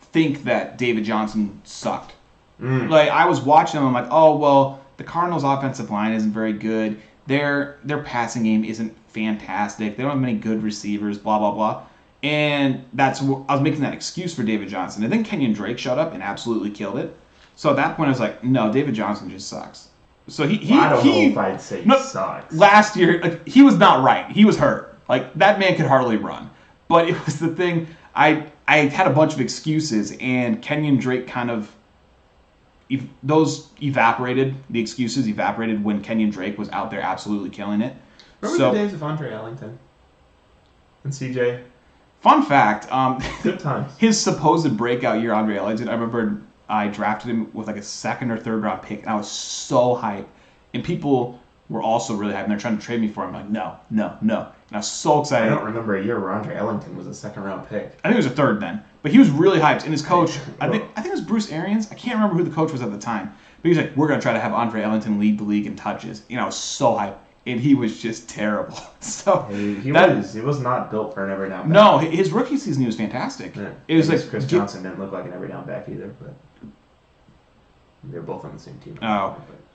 think that David Johnson sucked. Like, I was watching him, I'm like, oh well, the Cardinals' offensive line isn't very good. Their passing game isn't fantastic. They don't have many good receivers. Blah blah blah. And I was making that excuse for David Johnson. And then Kenyon Drake showed up and absolutely killed it. So at that point, I was like, no, David Johnson just sucks. So I don't know if I'd say he sucks. Last year, he was not right. He was hurt. Like, that man could hardly run. But it was the thing, I had a bunch of excuses, and Kenyon Drake kind of, those evaporated, the excuses evaporated when Kenyon Drake was out there absolutely killing it. Remember the days of Andre Ellington and CJ? Fun fact, good times. His supposed breakout year, Andre Ellington, I remember I drafted him with a second or third round pick, and I was so hyped. And people were also really hyped, and they're trying to trade me for him. I'm like, no. And I was so excited. I don't remember a year where Andre Ellington was a second round pick. I think it was a third then. But he was really hyped. And his coach, I think it was Bruce Arians. I can't remember who the coach was at the time. But he was like, we're going to try to have Andre Ellington lead the league in touches. I was so hyped. And he was just terrible. So he was not built for an every down back. No, his rookie season he was fantastic. Yeah. It was Chris Johnson didn't look like an every down back either, but they're both on the same team.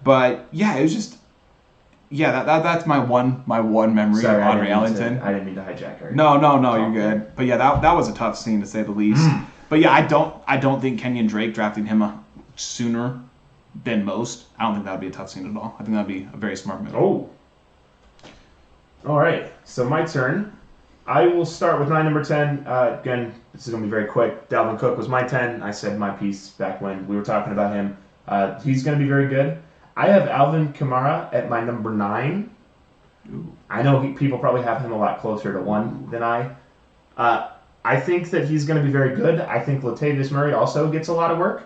But yeah, it was just that's my one memory of Andre Ellington. I didn't mean to hijack her. No, you're good. But yeah, that was a tough scene to say the least. But yeah, I don't think Kenyon Drake drafting him sooner than most. I don't think that would be a tough scene at all. I think that'd be a very smart move. Oh. All right, so my turn. I will start with my number 10. Again, this is going to be very quick. Dalvin Cook was my 10. I said my piece back when we were talking about him. He's going to be very good. I have Alvin Kamara at my number 9. Ooh. I know people probably have him a lot closer to 1 than I. I think that he's going to be very good. I think Latavius Murray also gets a lot of work.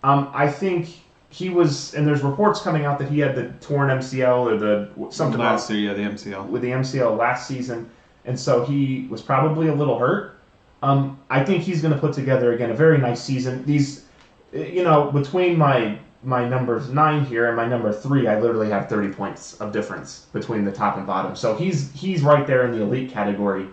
I think he was, and there's reports coming out that he had the torn MCL or something last year, the MCL. With the MCL last season, and so he was probably a little hurt. I think he's going to put together again a very nice season. These, between my numbers 9 here and my number 3, I literally have 30 points of difference between the top and bottom. So he's right there in the elite category.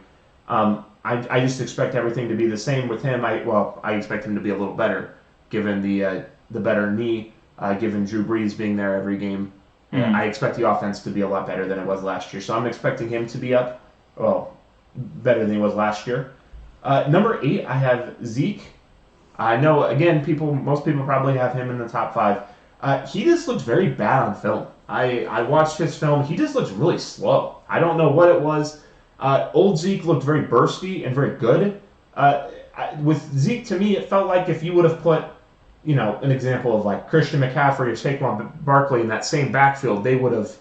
I just expect everything to be the same with him. I expect him to be a little better, given the better knee. Given Drew Brees being there every game. I expect the offense to be a lot better than it was last year. So I'm expecting him to be up, better than he was last year. Number 8, I have Zeke. I know, again, most people probably have him in the top 5. He just looks very bad on film. I watched his film. He just looks really slow. I don't know what it was. Old Zeke looked very bursty and very good. With Zeke, to me, it felt like if you would have put an example of Christian McCaffrey or Saquon Barkley in that same backfield, they would have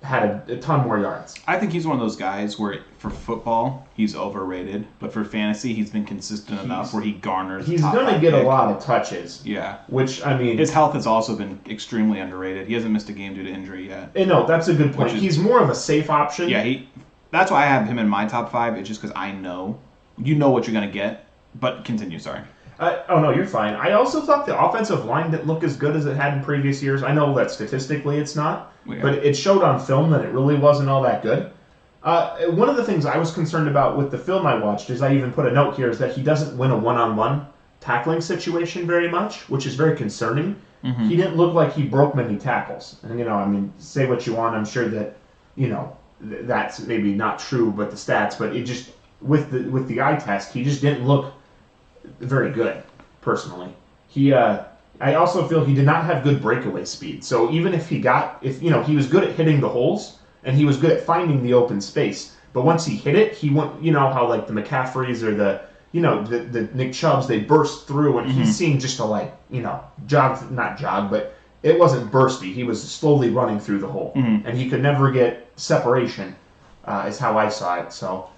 had a ton more yards. I think he's one of those guys where for football, he's overrated, but for fantasy, he's been consistent enough where he garners He's going to get a lot of touches. Yeah. Which, I mean... His health has also been extremely underrated. He hasn't missed a game due to injury yet. No, that's a good point. He's more of a safe option. Yeah, that's why I have him in my top 5. It's just because I know. You know what you're going to get. But continue, sorry. No, you're fine. I also thought the offensive line didn't look as good as it had in previous years. I know that statistically it's not, but it showed on film that it really wasn't all that good. One of the things I was concerned about with the film I watched is I even put a note here is that he doesn't win a one-on-one tackling situation very much, which is very concerning. He didn't look like he broke many tackles. And, say what you want. I'm sure that, that's maybe not true, but the stats, but it just, with the eye test, he just didn't look very good, personally. I also feel he did not have good breakaway speed. So even if he was good at hitting the holes and he was good at finding the open space, but once he hit it, he went, how the McCaffreys or the Nick Chubbs, they burst through, and he's seeing just a not jog, but it wasn't bursty. He was slowly running through the hole, and he could never get separation, is how I saw it. So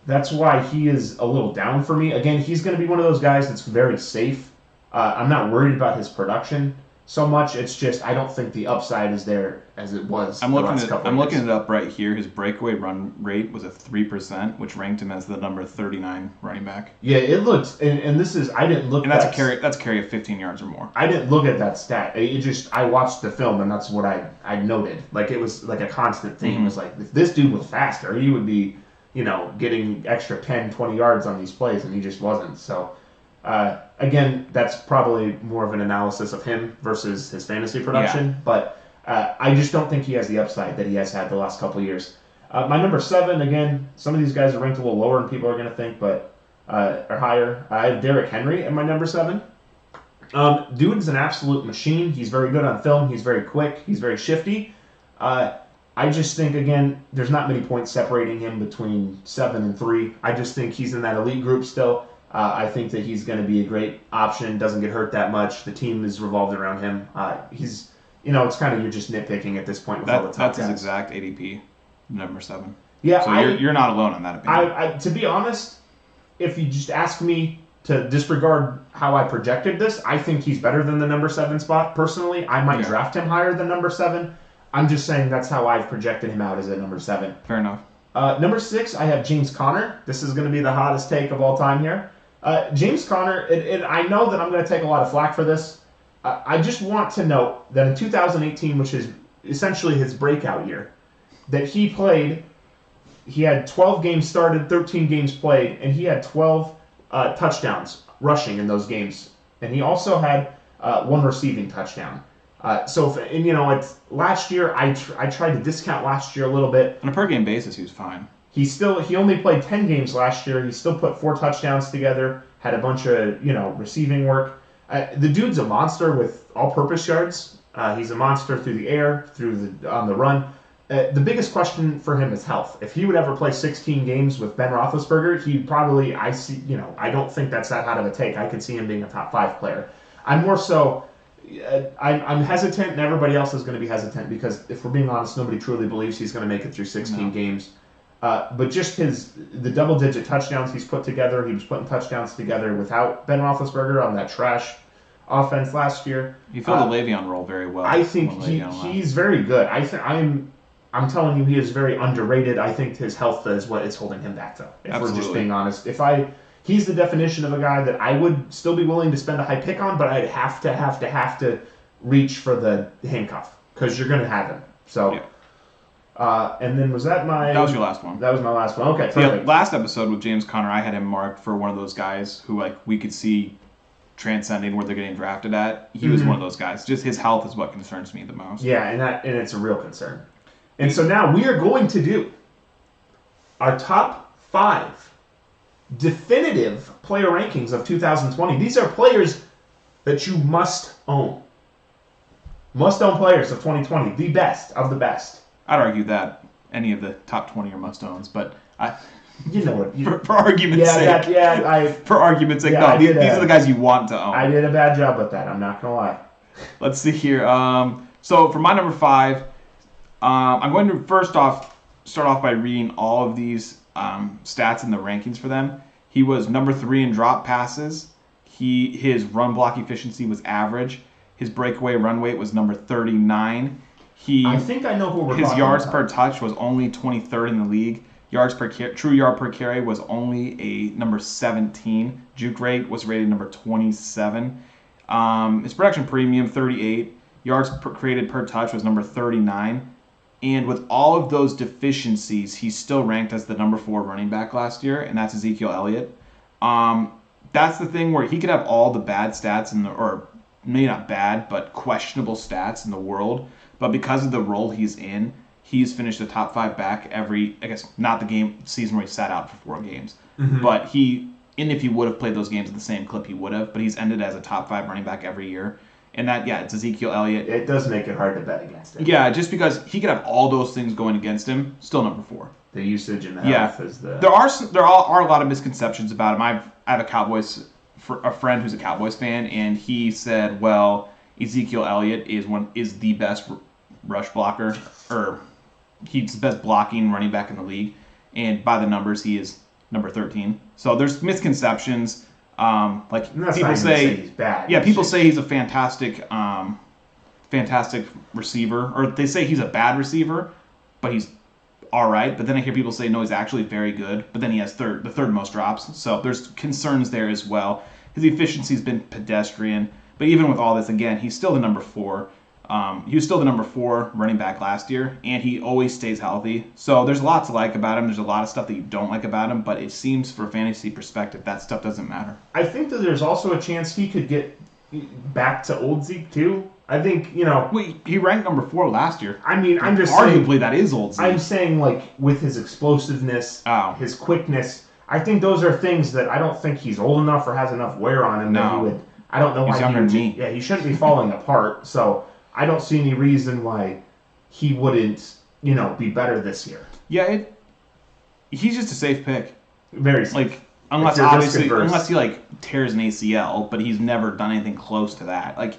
that's why he is a little down for me. Again, he's going to be one of those guys that's very safe. I'm not worried about his production so much. It's just I don't think the upside is there as it was. I'm looking it up right here. His breakaway run rate was at 3%, which ranked him as the number 39 running back. Yeah, it looks, and this is I didn't look. And that's a carry of 15 yards or more. I didn't look at that stat. I watched the film, and that's what I noted. Like it was like a constant theme. It was like if this dude was faster, he would be, getting extra 10, 20 yards on these plays, and he just wasn't. So. Again, that's probably more of an analysis of him versus his fantasy production, but I just don't think he has the upside that he has had the last couple of years. My number 7, again, some of these guys are ranked a little lower than people are going to think, but are higher. I have Derrick Henry at my number 7. Dude's an absolute machine. He's very good on film. He's very quick. He's very shifty. I just think, again, there's not many points separating him between 7 and 3. I just think he's in that elite group still. I think that he's going to be a great option, doesn't get hurt that much. The team is revolved around him. He's, it's kind of you're just nitpicking at this point with all the top That's guys. His exact ADP, number 7. Yeah, so you're not alone on that opinion. To be honest, if you just ask me to disregard how I projected this, I think he's better than the number 7 spot. Personally, I might draft him higher than number 7. I'm just saying that's how I've projected him out as a number 7. Fair enough. Number 6, I have James Conner. This is going to be the hottest take of all time here. James Conner, and I know that I'm going to take a lot of flack for this. I just want to note that in 2018, which is essentially his breakout year, that he had 12 games started, 13 games played, and he had 12 touchdowns rushing in those games. And he also had 1 receiving touchdown. It's last year, I tried to discount last year a little bit. On a per-game basis, he was fine. He only played 10 games last year. He still put 4 touchdowns together, had a bunch of, receiving work. The dude's a monster with all-purpose yards. He's a monster through the air, on the run. The biggest question for him is health. If he would ever play 16 games with Ben Roethlisberger, he'd probably, I don't think that's that hot of a take. I could see him being a top 5 player. I'm more so, I'm hesitant, and everybody else is going to be hesitant because if we're being honest, nobody truly believes he's going to make it through 16 games. But just the double-digit touchdowns he's put together, he was putting touchdowns together without Ben Roethlisberger on that trash offense last year. He filled the Le'Veon role very well. I think he's very good. I'm telling you, he is very underrated. I think his health is what is holding him back, though. If we're just being honest, he's the definition of a guy that I would still be willing to spend a high pick on, but I'd have to reach for the handcuff because you're going to have him. So. Yeah. And then that was your last one. That was my last one. Okay, perfect. Yeah, last episode with James Conner, I had him marked for one of those guys who we could see transcending where they're getting drafted at. He was one of those guys. Just his health is what concerns me the most. Yeah, and it's a real concern. And so now we are going to do our top 5 definitive player rankings of 2020. These are players that you must own. Must own players of 2020. The best of the best. I'd argue that any of the top 20 are must-owns, but for argument's sake. For argument's sake, no. These are the guys you want to own. I did a bad job with that. I'm not gonna lie. Let's see here. So for my number 5, I'm going to start off by reading all of these stats and the rankings for them. He was number 3 in drop passes. His run block efficiency was average. His breakaway run weight was number 39. I think I know who we're talking about. His yards per touch was only 23rd in the league. True yard per carry was only a number 17. Juke rate was rated number 27. His production premium, 38. Yards created per touch was number 39. And with all of those deficiencies, he's still ranked as the number 4 running back last year, and that's Ezekiel Elliott. That's the thing where he could have all the bad stats or maybe not bad, but questionable stats in the world. But because of the role he's in, he's finished a top 5 back not the season where he sat out for 4 games. Mm-hmm. But if he would have played those games at the same clip, he would have. But he's ended as a top 5 running back every year. And that, yeah, it's Ezekiel Elliott. It does make it hard to bet against him. Yeah, just because he could have all those things going against him, still number 4. The usage and the health is the... There are a lot of misconceptions about him. I have a friend who's a Cowboys fan, and he said, well, Ezekiel Elliott is the best rush blocker, or he's the best blocking running back in the league, and by the numbers, he is number 13. So there's misconceptions. People say he's bad. Yeah, people say he's a fantastic receiver, or they say he's a bad receiver, but he's all right. But then I hear people say no, he's actually very good. But then he has the third most drops. So there's concerns there as well. His efficiency's been pedestrian. But even with all this, again, he's still the number 4. He was still the number 4 running back last year, and he always stays healthy. So there's a lot to like about him. There's a lot of stuff that you don't like about him, but it seems, for a fantasy perspective, that stuff doesn't matter. I think that there's also a chance he could get back to old Zeke, too. I think, Wait, he ranked number 4 last year. I mean, I'm just arguably saying, that is old Zeke. I'm saying, with his explosiveness, his quickness, I think those are things that I don't think he's old enough or has enough wear on him that he would... I don't know why he's younger than me. Yeah, he shouldn't be falling apart, so... I don't see any reason why he wouldn't, be better this year. Yeah, he's just a safe pick. Very safe. Unless he tears an ACL, but he's never done anything close to that.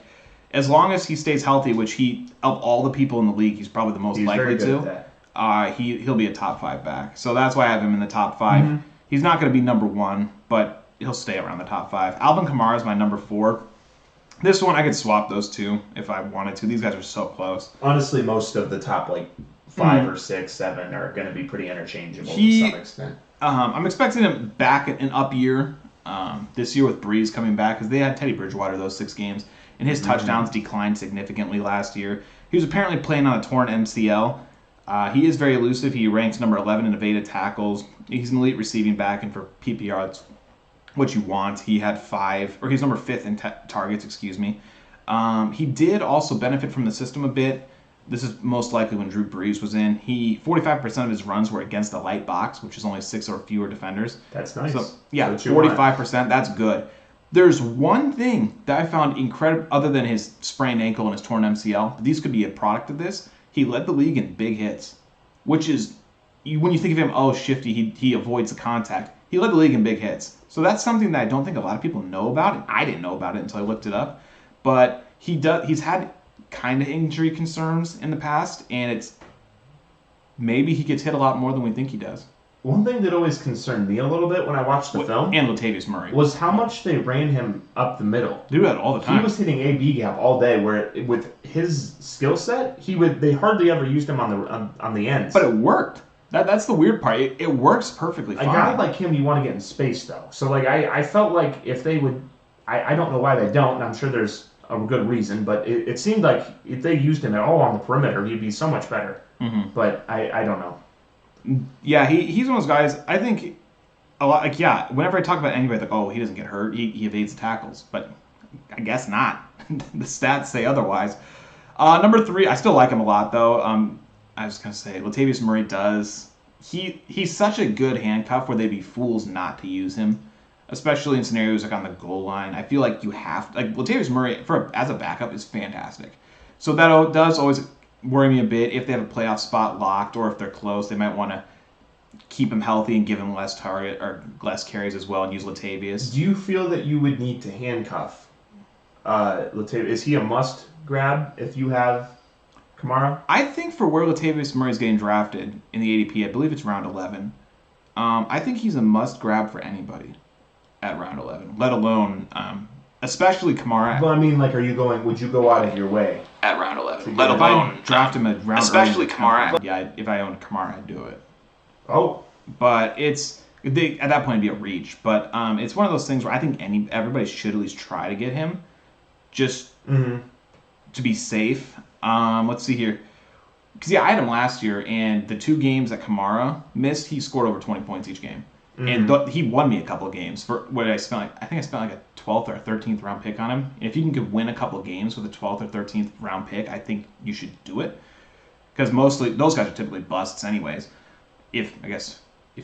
As long as he stays healthy, which of all the people in the league, he's probably the most likely to. He'll be a top 5 back. So that's why I have him in the top 5. Mm-hmm. He's not going to be number 1, but he'll stay around the top 5. Alvin Kamara is my number 4. This one, I could swap those two if I wanted to. These guys are so close. Honestly, most of the top 5 or 6, 7 are going to be pretty interchangeable to some extent. I'm expecting him back an up year this year with Breeze coming back, because they had Teddy Bridgewater those 6 games, and his touchdowns declined significantly last year. He was apparently playing on a torn MCL. He is very elusive. He ranks number 11 in evaded tackles. He's an elite receiving back, and for PPR, it's what you want. He had 5, or he's number 5th in targets, excuse me. He did also benefit from the system a bit. This is most likely when Drew Brees was in. 45% of his runs were against the light box, which is only 6 or fewer defenders. That's nice. So, yeah, 45%, that's good. There's one thing that I found incredible, other than his sprained ankle and his torn MCL, these could be a product of this. He led the league in big hits, which is, when you think of him, shifty, he avoids the contact. He led the league in big hits. So that's something that I don't think a lot of people know about, and I didn't know about it until I looked it up. But he's had kind of injury concerns in the past, and maybe he gets hit a lot more than we think he does. One thing that always concerned me a little bit when I watched the film, and Latavius Murray, was how much they ran him up the middle. They do that all the time. He was hitting A/B gap all day, where with his skill set, they hardly ever used him on the ends. But it worked. That's the weird part. It works perfectly fine. A guy like him, you want to get in space, though. So, I felt like if they would... I don't know why they don't, and I'm sure there's a good reason, but it seemed like if they used him at all on the perimeter, he'd be so much better. Mm-hmm. But I don't know. Yeah, he's one of those guys, I think, a lot... whenever I talk about anybody, he doesn't get hurt, he evades tackles. But I guess not. The stats say otherwise. Number 3, I still like him a lot, though. I was going to say, Latavius Murray does. He's such a good handcuff where they'd be fools not to use him, especially in scenarios like on the goal line. I feel like you have to. Latavius Murray, as a backup, is fantastic. So that does always worry me a bit. If they have a playoff spot locked, or if they're close, they might want to keep him healthy and give him less target or less carries as well and use Latavius. Do you feel that you would need to handcuff Latavius? Is he a must grab if you have Kamara? I think for where Latavius Murray is getting drafted in the ADP, I believe it's round 11. I think he's a must-grab for anybody at round 11, let alone, especially Kamara. Well, I mean, would you go out of your way? At round 11, let alone draft him at round especially Kamara. Yeah, if I owned Kamara, I'd do it. Oh. But at that point, it'd be a reach. But it's one of those things where I think everybody should at least try to get him, just to be safe. Let's see here. Because, I had him last year, and the 2 games that Kamara missed, he scored over 20 points each game. Mm-hmm. And he won me a couple of games for what I spent. I think I spent a 12th or 13th round pick on him. And if you can win a couple of games with a 12th or 13th round pick, I think you should do it. Because mostly, those guys are typically busts anyways. If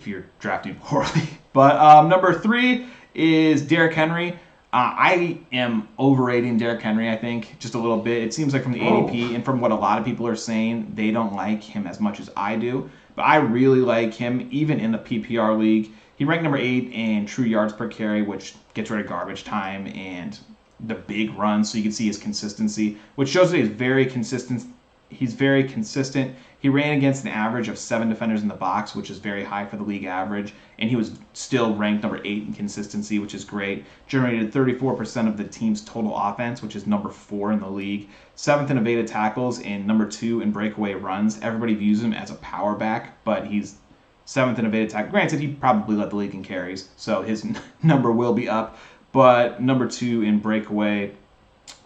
you're drafting poorly. But number 3 is Derrick Henry. I am overrating Derrick Henry, I think, just a little bit. It seems like from the ADP and from what a lot of people are saying, they don't like him as much as I do. But I really like him, even in the PPR league. He ranked number 8 in true yards per carry, which gets rid of garbage time and the big runs, so you can see his consistency, which shows that he's very consistent. He's very consistent. He ran against an average of 7 defenders in the box, which is very high for the league average, and he was still ranked number 8 in consistency, which is great. Generated 34% of the team's total offense, which is number 4 in the league. 7th in evaded tackles and number 2 in breakaway runs. Everybody views him as a power back, but he's 7th in evaded tackle. Granted, he probably led the league in carries, so his number will be up, but number 2 in breakaway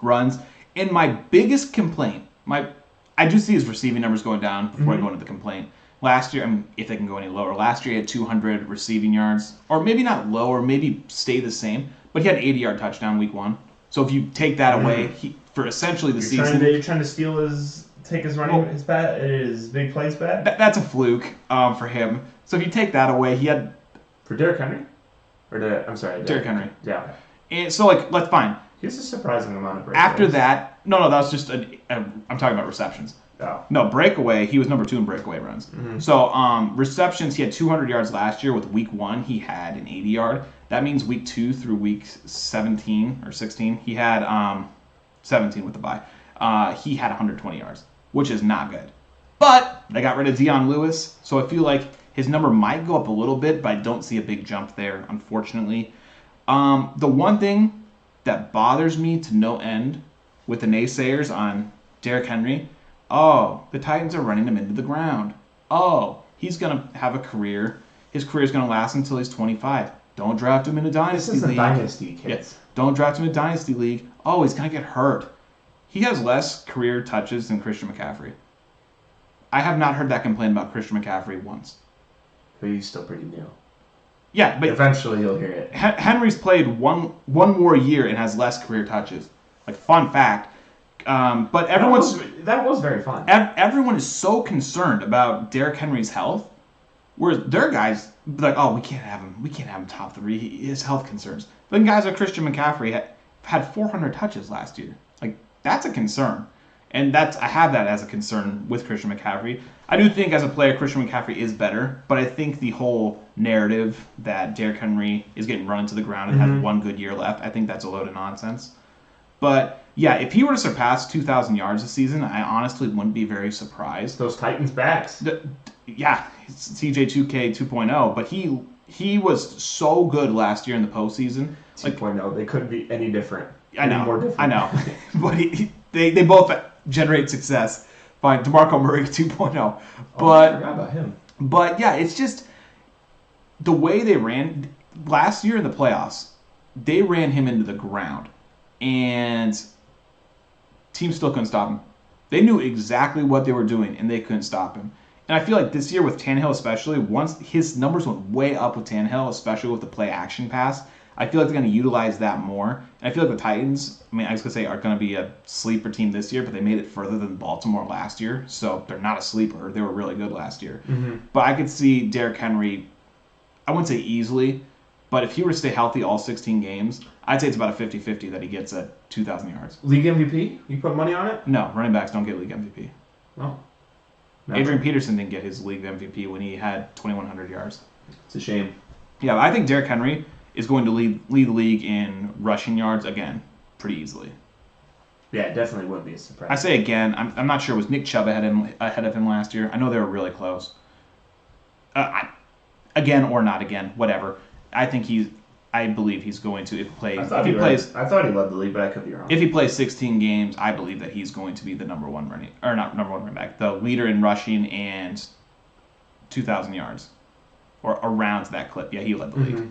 runs. And my biggest complaint, I do see his receiving numbers going down before I go into the complaint. Last year, if they can go any lower, last year he had 200 receiving yards, or maybe not lower, maybe stay the same, but he had an 80-yard touchdown week 1. So if you take that away, for essentially the season, you're trying to steal his big plays back. That's a fluke for him. So if you take that away, he had for Derrick Henry, Derrick Henry. Yeah. And so let's fine. He has a surprising amount of breakaways. After that, no, that was just I'm talking about receptions. Oh. No, breakaway, he was number 2 in breakaway runs. Mm-hmm. So receptions, he had 200 yards last year. With week 1, he had an 80-yard. That means week 2 through week 17 or 16, he had 17 with the bye. He had 120 yards, which is not good. But they got rid of Dion Lewis, so I feel like his number might go up a little bit, but I don't see a big jump there, unfortunately. The one thing that bothers me to no end with the naysayers on Derrick Henry, the Titans are running him into the ground. He's going to have a career. His career is going to last until he's 25. Don't draft him in a dynasty league. This is a dynasty, kids. Yeah. Don't draft him in a dynasty league. He's going to get hurt. He has less career touches than Christian McCaffrey. I have not heard that complaint about Christian McCaffrey once. But he's still pretty new. Yeah, but eventually you'll hear it. Henry's played one more year and has less career touches. Fun fact. But that was very fun. Everyone is so concerned about Derrick Henry's health, whereas their guys like, we can't have him. We can't have him top 3. His health concerns. But then guys like Christian McCaffrey had 400 touches last year. That's a concern, and I have that as a concern with Christian McCaffrey. I do think as a player, Christian McCaffrey is better, but I think the whole narrative that Derrick Henry is getting run into the ground and has 1 good year left, I think that's a load of nonsense. But yeah, if he were to surpass 2,000 yards this season, I honestly wouldn't be very surprised. Those Titans backs. CJ2K 2.0, but he was so good last year in the postseason. 2.0, they couldn't be any different. I know. But they both generate success. Fine, DeMarco Murray 2.0. I forgot about him. But yeah, it's just the way they ran last year in the playoffs. They ran him into the ground, and teams still couldn't stop him. They knew exactly what they were doing, and they couldn't stop him. And I feel like this year with Tannehill especially, once his numbers went way up with Tannehill, especially with the play action pass, I feel like they're going to utilize that more. And I feel like the Titans, I was going to say, are going to be a sleeper team this year, but they made it further than Baltimore last year. So they're not a sleeper. They were really good last year. Mm-hmm. But I could see Derrick Henry, I wouldn't say easily, but if he were to stay healthy all 16 games, I'd say it's about a 50-50 that he gets at 2,000 yards. League MVP? You put money on it? No, running backs don't get league MVP. Oh. Adrian Peterson didn't get his league MVP when he had 2,100 yards. It's a shame. Yeah, I think Derrick Henry is going to lead the league in rushing yards again pretty easily. Yeah, it definitely would be a surprise. I say again, I'm not sure. Was Nick Chubb ahead of him last year? I know they were really close. Again or not again, whatever. I believe he's going to if he plays. I thought he led the league, but I could be wrong. If he plays 16 games, I believe that he's going to be the number one running back, the leader in rushing and 2,000 yards, or around that clip. Yeah, he led the league.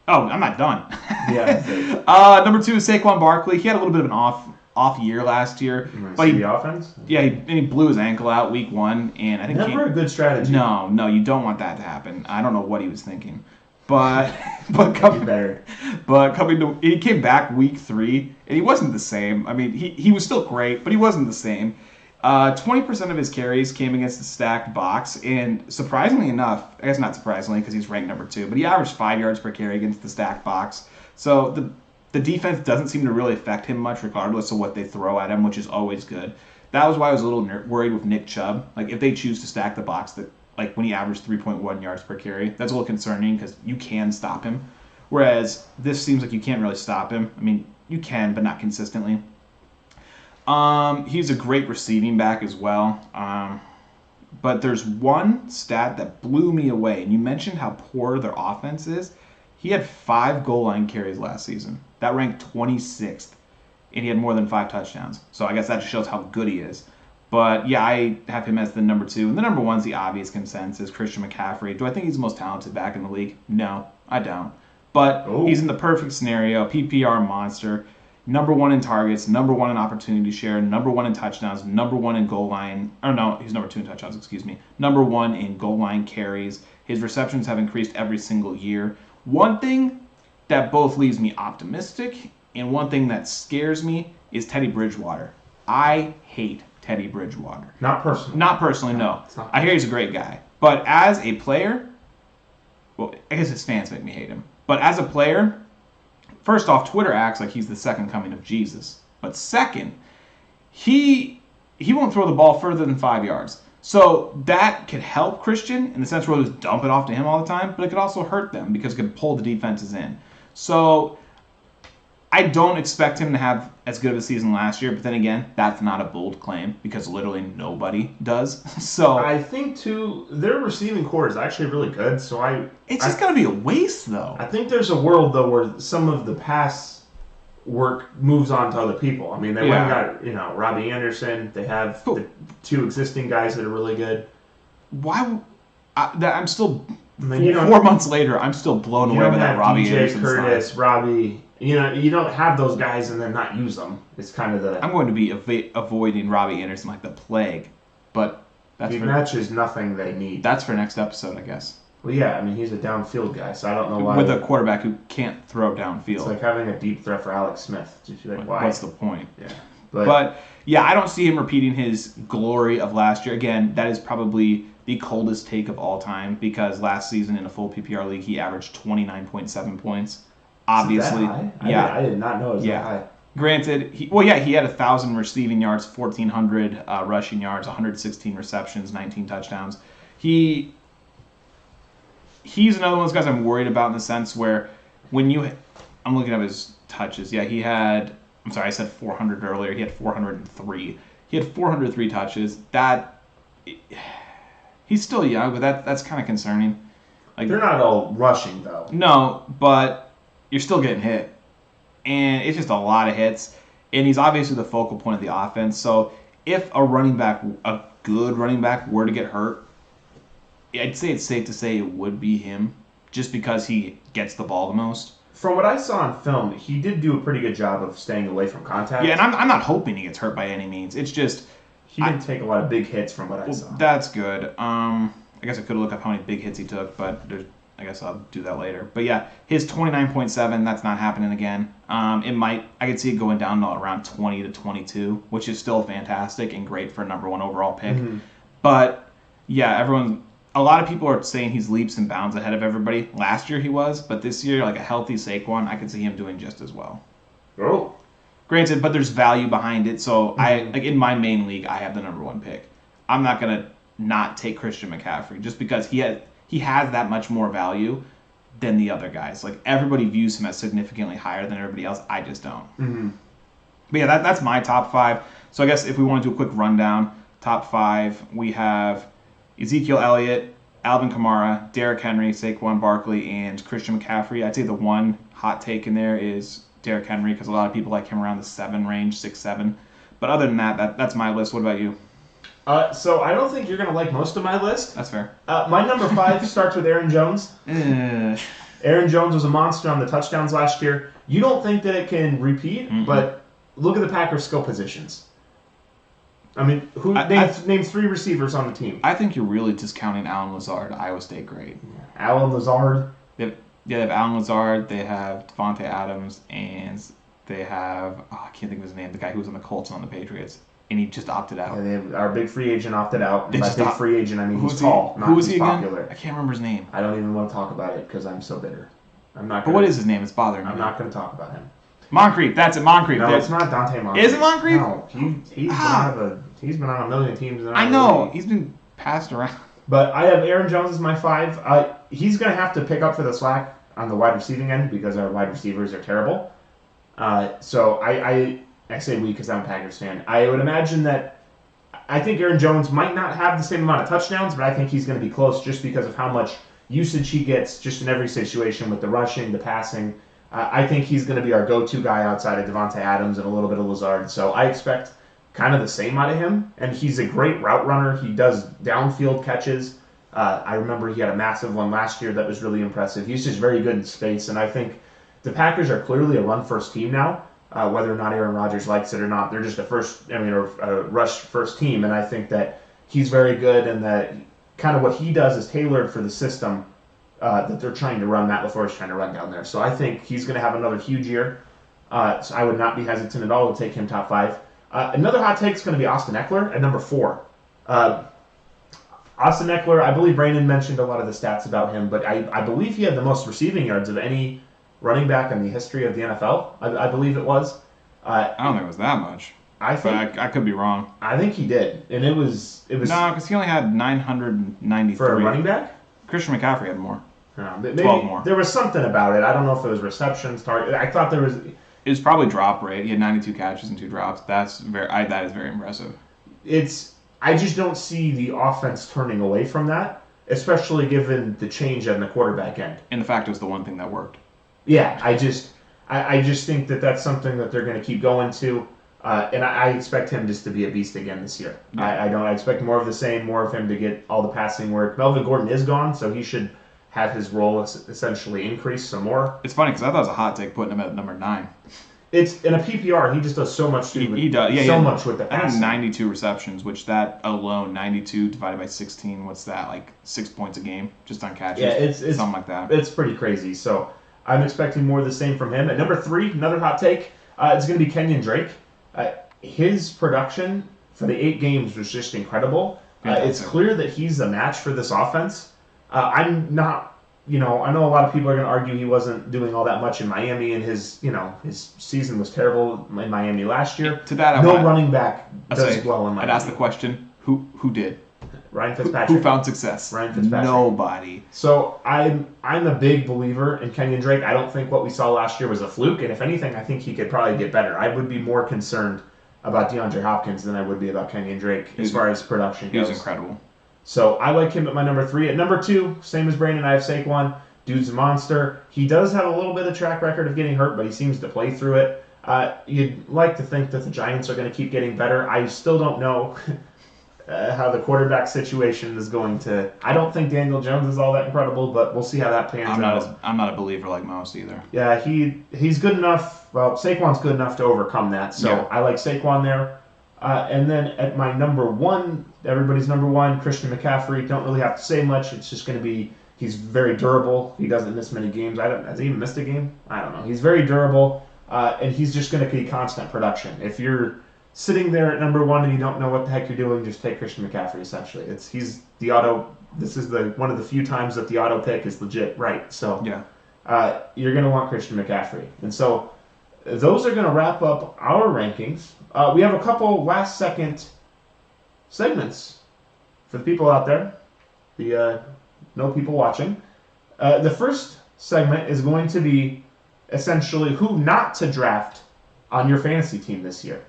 Oh, I'm not done. Yeah. Number 2 is Saquon Barkley. He had a little bit of an off year last year. But the offense? Yeah, he blew his ankle out week 1, and I think never a good strategy. No, you don't want that to happen. I don't know what he was thinking, but he came back week 3, and he wasn't the same. He was still great, but he wasn't the same. 20% of his carries came against the stacked box, and surprisingly enough, I guess not surprisingly because he's ranked number 2, but he averaged 5 yards per carry against the stacked box. So the defense doesn't seem to really affect him much regardless of what they throw at him, which is always good. That was why I was a little worried with Nick Chubb. Like, if they choose to stack the box, that like when he averaged 3.1 yards per carry, that's a little concerning because you can stop him. Whereas this seems like you can't really stop him. I mean, you can, but not consistently. He's a great receiving back as well. But there's one stat that blew me away, and you mentioned how poor their offense is. He had 5 goal line carries last season. That ranked 26th, and he had more than 5 touchdowns. So I guess that just shows how good he is. But yeah, I have him as the number 2. And the number 1's the obvious consensus, Christian McCaffrey. Do I think he's the most talented back in the league? No, I don't. But he's in the perfect scenario, PPR monster. Number 1 in targets, number 1 in opportunity share, number 1 in touchdowns, number 1 in goal line. Or no, he's number 2 in touchdowns, excuse me. Number 1 in goal line carries. His receptions have increased every single year. One thing that both leaves me optimistic and one thing that scares me is Teddy Bridgewater. I hate Teddy Bridgewater. Not personally. Not personally, no. I hear he's a great guy. But as a player, well, I guess his fans make me hate him. But as a player, first off, Twitter acts like he's the second coming of Jesus. But second, he won't throw the ball further than 5 yards. So that could help Christian in the sense where we'll just dump it off to him all the time, but it could also hurt them because it could pull the defenses in. So I don't expect him to have as good of a season last year, but then again, that's not a bold claim because literally nobody does. So I think too, their receiving core is actually really good. So it's just gonna be a waste though. I think there's a world though where some of the pass work moves on to other people. I mean, they went and got Robbie Anderson. They have the 2 existing guys that are really good. Why? I'm still 4 months later. I'm still blown away by that Robbie Anderson. Curtis, side. Robbie. You don't have those guys and then not use them. It's kind of the. I'm going to be avoiding Robbie Anderson like the plague, but that's just nothing they need. That's for next episode, I guess. Well, yeah, I mean he's a downfield guy, so I don't know why. With a quarterback who can't throw downfield. It's like having a deep threat for Alex Smith. Just like, why? What's the point? Yeah, but yeah, I don't see him repeating his glory of last year. Again, that is probably the coldest take of all time because last season in a full PPR league he averaged 29.7 points. Obviously, I did not know it was that high. Granted, he had 1,000 receiving yards, 1,400 rushing yards, 116 receptions, 19 touchdowns. He's another one of those guys I'm worried about in the sense where I'm looking at his touches. Yeah, I'm sorry, I said 400 earlier. He had 403. He had 403 touches. He's still young, but that's kind of concerning. Like, they're not all rushing though. No, but you're still getting hit. And it's just a lot of hits. And he's obviously the focal point of the offense. So if a good running back were to get hurt, I'd say it's safe to say it would be him just because he gets the ball the most. From what I saw on film, he did do a pretty good job of staying away from contact. Yeah, and I'm not hoping he gets hurt by any means. It's just... He didn't take a lot of big hits from what I saw. That's good. I guess I could look up how many big hits he took, but I guess I'll do that later. But yeah, his 29.7, that's not happening again. I could see it going down to around 20 to 22, which is still fantastic and great for a number 1 overall pick. Mm-hmm. But yeah, a lot of people are saying he's leaps and bounds ahead of everybody. Last year he was, but this year, like a healthy Saquon, I could see him doing just as well. Oh. Granted, but there's value behind it. So in my main league, I have the number 1 pick. I'm not gonna not take Christian McCaffrey just because he has that much more value than the other guys. Like everybody views him as significantly higher than everybody else. I just don't. Mm-hmm. But yeah, that's my top 5. So I guess if we want to do a quick rundown, top 5, we have Ezekiel Elliott, Alvin Kamara, Derrick Henry, Saquon Barkley, and Christian McCaffrey. I'd say the one hot take in there is Derrick Henry because a lot of people like him around the 7 range, 6, 7. But other than that's my list. What about you? So I don't think you're going to like most of my list. That's fair. My number 5 starts with Aaron Jones. Aaron Jones was a monster on the touchdowns last year. You don't think that it can repeat, but look at the Packers' skill positions. I mean, name 3 receivers on the team. I think you're really discounting Allen Lazard, Iowa State grade. Allen Lazard. They have Allen Lazard, they have Devontae Adams, and they have I can't think of his name, the guy who was on the Colts and on the Patriots. and he just opted out. Our big free agent opted out. They And by just big opt- free agent, I mean Who's he's he? tall, not Who is he's he again? popular. I can't remember his name. I don't even want to talk about it because I'm so bitter. I'm not. But what is his name? It's bothering me. I'm not going to talk about him. Moncrief. That's it. Moncrief. No, it's not Dante Moncrief. Is it Moncrief? No, he's been on a million teams. In I our know. league. He's been passed around. But I have Aaron Jones as my 5. He's going to have to pick up for the slack on the wide receiving end because our wide receivers are terrible. So I say we because I'm a Packers fan. I would imagine that I think Aaron Jones might not have the same amount of touchdowns, but I think he's going to be close just because of how much usage he gets just in every situation with the rushing, the passing. I think he's going to be our go-to guy outside of Devontae Adams and a little bit of Lazard. So I expect kind of the same out of him. And he's a great route runner. He does downfield catches. I remember he had a massive one last year that was really impressive. He's just very good in space. And I think the Packers are clearly a run-first team now. Whether or not Aaron Rodgers likes it or not, they're just a rush-first team. And I think that he's very good and that kind of what he does is tailored for the system that they're trying to run, Matt LaFleur is trying to run down there. So I think he's going to have another huge year. So I would not be hesitant at all to take him top 5. Another hot take is going to be Austin Eckler at number 4. Austin Eckler, I believe Brandon mentioned a lot of the stats about him, but I believe he had the most receiving yards of any running back in the history of the NFL. I believe it was. I don't think it was that much. I think But I could be wrong. I think he did, and it was No, because he only had 993. for a running back. Christian McCaffrey had more. Maybe 12 more. There was something about it. I don't know if it was receptions, target. I thought there was. It was probably drop rate. He had 92 catches and 2 drops. That is very impressive. I just don't see the offense turning away from that, especially given the change on the quarterback end. And the fact it was the one thing that worked. Yeah, I just think that that's something that they're going to keep going to, and I expect him just to be a beast again this year. Yeah. I expect more of the same, more of him to get all the passing work. Melvin Gordon is gone, so he should have his role essentially increase some more. It's funny because I thought it was a hot take putting him at number 9. It's in a PPR. He just does so much. He does. Yeah, so much with the I passing. think 92 receptions, which that alone, 92 divided by 16, what's that? Like 6 points a game just on catches. Yeah, it's something like that. It's pretty crazy. So I'm expecting more of the same from him. At number 3, another hot take. It's going to be Kenyon Drake. His production for the 8 games was just incredible. It's clear that he's a match for this offense. I'm not. I know a lot of people are going to argue he wasn't doing all that much in Miami, and his season was terrible in Miami last year. To that, running back does well in Miami. I'd ask the question: Who did? Ryan Fitzpatrick. Who found success? Ryan Fitzpatrick. Nobody. So I'm a big believer in Kenyon Drake. I don't think what we saw last year was a fluke, and if anything, I think he could probably get better. I would be more concerned about DeAndre Hopkins than I would be about Kenyon Drake as far as production goes. He was incredible. So I like him at my number 3. At number 2, same as Brandon, I have Saquon. Dude's a monster. He does have a little bit of track record of getting hurt, but he seems to play through it. You'd like to think that the Giants are going to keep getting better. I still don't know how the quarterback situation is going to. I don't think Daniel Jones is all that incredible, but we'll see how that pans out. I'm not a believer like most either. Yeah, he's good enough. Well, Saquon's good enough to overcome that. So Yeah. I like Saquon there. And then at my number 1, everybody's number 1, Christian McCaffrey. Don't really have to say much. It's just going to be he's very durable. He doesn't miss many games. Has he even missed a game? I don't know. He's very durable, and he's just going to be constant production. If you're sitting there at number 1 and you don't know what the heck you're doing, just take Christian McCaffrey. Essentially, he's the auto. This is one of the few times that the auto pick is legit right. So yeah, you're going to want Christian McCaffrey, and so. Those are going to wrap up our rankings. We have a couple last-second segments for the people out there, the no people watching. The first segment is going to be essentially who not to draft on your fantasy team this year.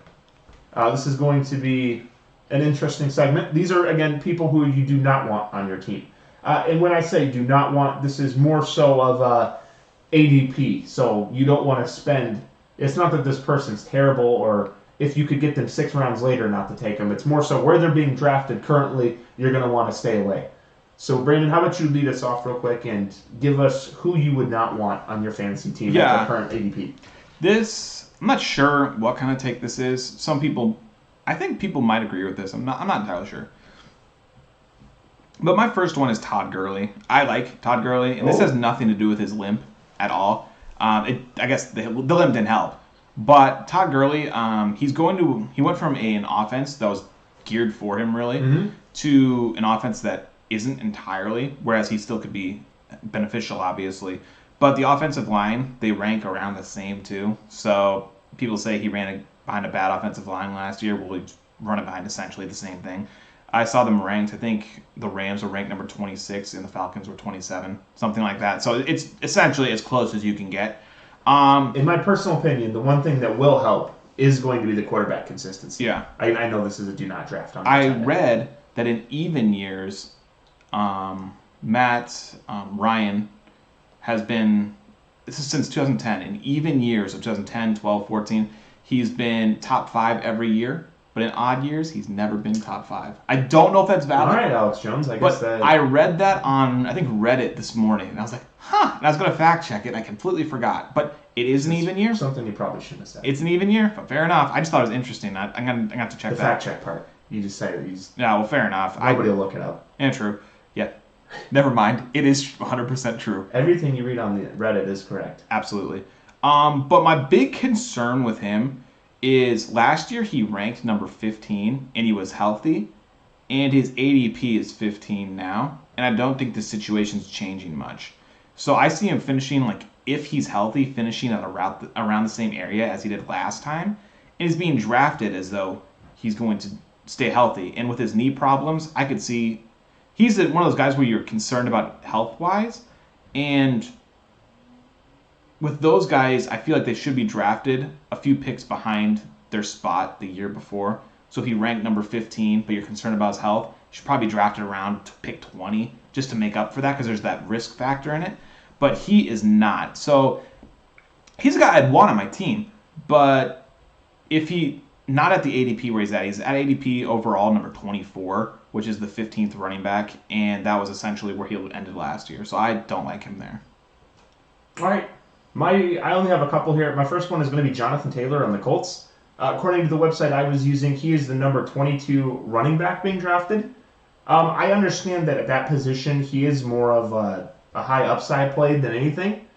This is going to be an interesting segment. These are, again, people who you do not want on your team. And when I say do not want, this is more so of ADP. So you don't want to spend... It's not that this person's terrible or if you could get them 6 rounds later not to take them. It's more so where they're being drafted currently, you're going to want to stay away. So, Brandon, how about you lead us off real quick and give us who you would not want on your fantasy team at the current ADP? I'm not sure what kind of take this is. I think people might agree with this. I'm not entirely sure. But my first one is Todd Gurley. I like Todd Gurley, and this has nothing to do with his limp at all. I guess the limp didn't help. But Todd Gurley, he went from an offense that was geared for him really Mm-hmm. to an offense that isn't entirely, whereas he still could be beneficial, obviously. But the offensive line, they rank around the same too. So people say he ran behind a bad offensive line last year. Well, he's running behind essentially the same thing. I saw them ranked. I think the Rams were ranked number 26 and the Falcons were 27, something like that. So it's essentially as close as you can get. In my personal opinion, the one thing that will help is going to be the quarterback consistency. Yeah. I know this is a do not draft on. I read that in even years, Ryan has been, this is since 2010, in even years of 2010, 12, 14, he's been top 5 every year. But in odd years, he's never been top 5. I don't know if that's valid. All right, Alex Jones. I guess that. I read that on, I think, Reddit this morning. And I was like, huh. And I was going to fact check it, and I completely forgot. But it is an even year. Something you probably shouldn't have said. It's an even year. But fair enough. I just thought it was interesting. I'm going to have to check the that. fact check part. You just say that he's. Yeah, well, fair enough. Nobody will look it up. And true. Yeah. Never mind. It is 100% true. Everything you read on the Reddit is correct. Absolutely. But my big concern with him is last year he ranked number 15 and he was healthy, and his ADP is 15 now, and I don't think the situation's changing much. So I see him finishing, like, if he's healthy, finishing at around the same area as he did last time, and he's being drafted as though he's going to stay healthy. And with his knee problems, I could see he's one of those guys where you're concerned about health-wise, and with those guys, I feel like they should be drafted a few picks behind their spot the year before. So if he ranked number 15, but you're concerned about his health, you should probably draft it around to pick 20 just to make up for that, because there's that risk factor in it. But he is not. So he's a guy I'd want on my team. But if he, not at the ADP where he's at ADP overall number 24, which is the 15th running back, and that was essentially where he ended last year. So I don't like him there. All right. I only have a couple here. My first one is going to be Jonathan Taylor on the Colts. According to the website I was using, he is the number 22 running back being drafted. I understand that at that position, he is more of a high upside play than anything.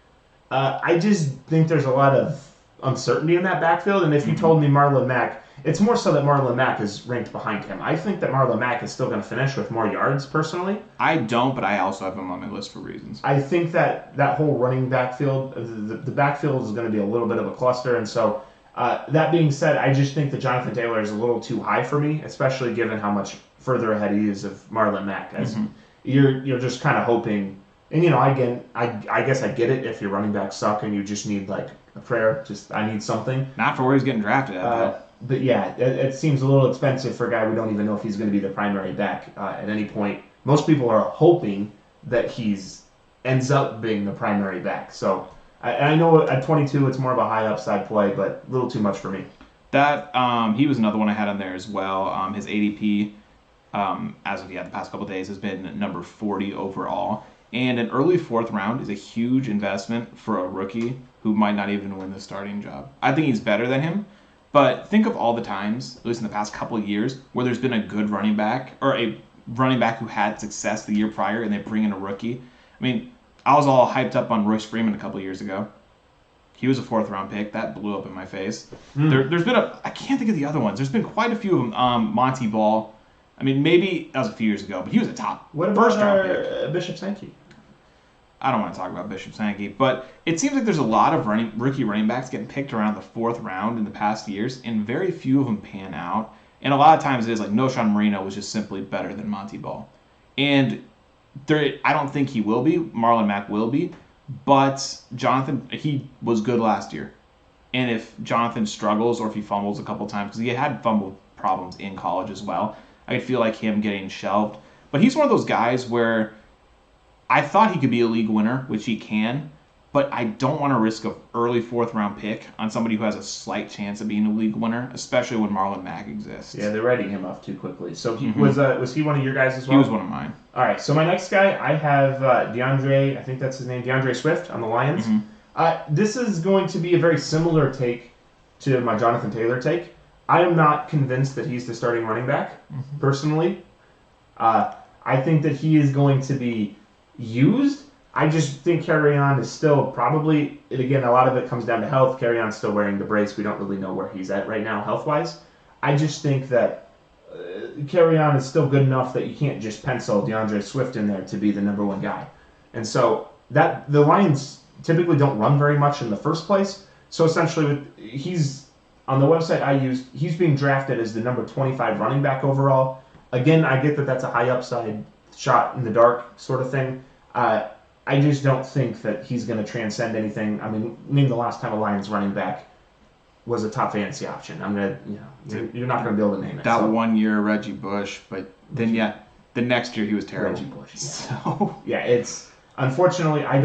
I just think there's a lot of uncertainty in that backfield, and if you told me Marlon Mack, it's more so that Marlon Mack is ranked behind him. I think that Marlon Mack is still going to finish with more yards, personally. I don't, but I also have him on my list for reasons. I think that whole running backfield, the backfield is going to be a little bit of a cluster, and so that being said, I just think that Jonathan Taylor is a little too high for me, especially given how much further ahead he is of Marlon Mack. As you're just kind of hoping, and again, I guess I get it if your running backs suck and you just need like a prayer. Just I need something. Not for where he's getting drafted at, though. But yeah, it seems a little expensive for a guy we don't even know if he's going to be the primary back at any point. Most people are hoping that ends up being the primary back. So I know at 22 it's more of a high upside play, but a little too much for me. That he was another one I had on there as well. His ADP, as of the past couple of days, has been number 40 overall. And an early 4th round is a huge investment for a rookie who might not even win the starting job. I think he's better than him. But think of all the times, at least in the past couple of years, where there's been a good running back, or a running back who had success the year prior, and they bring in a rookie. I mean, I was all hyped up on Royce Freeman a couple of years ago. He was a 4th round pick. That blew up in my face. There's been I can't think of the other ones. There's been quite a few of them. Monty Ball. I mean, maybe that was a few years ago, but he was a top first round pick. Bishop Sankey? I don't want to talk about Bishop Sankey, but it seems like there's a lot of rookie running backs getting picked around the 4th round in the past years, and very few of them pan out. And a lot of times it is like Noshan Marino was just simply better than Monty Ball. And I don't think he will be. Marlon Mack will be. But Jonathan, he was good last year. And if Jonathan struggles or if he fumbles a couple times, because he had fumble problems in college as well, I could feel like him getting shelved. But he's one of those guys where I thought he could be a league winner, which he can, but I don't want to risk an early 4th round pick on somebody who has a slight chance of being a league winner, especially when Marlon Mack exists. Yeah, they're writing him off too quickly. So was he one of your guys as well? He was one of mine. All right, so my next guy, I have DeAndre, I think that's his name, DeAndre Swift on the Lions. This is going to be a very similar take to my Jonathan Taylor take. I am not convinced that he's the starting running back, personally. I think that he is going to be used. I just think Kerryon is still probably, and again, a lot of it comes down to health. Kerryon's still wearing the brace. We don't really know where he's at right now health-wise. I just think that Kerryon is still good enough that you can't just pencil DeAndre Swift in there to be the number one guy. And so that the Lions typically don't run very much in the first place. So essentially, he's on the website I used, he's being drafted as the number 25 running back overall. Again, I get that that's a high upside shot in the dark sort of thing. I just don't think that he's going to transcend anything. I mean, name the last time a Lions running back was a top fantasy option. I'm gonna, you're not going to be able to name it. That 1 year Reggie Bush, but then the next year he was terrible. Reggie Bush. Yeah. So yeah, it's unfortunately I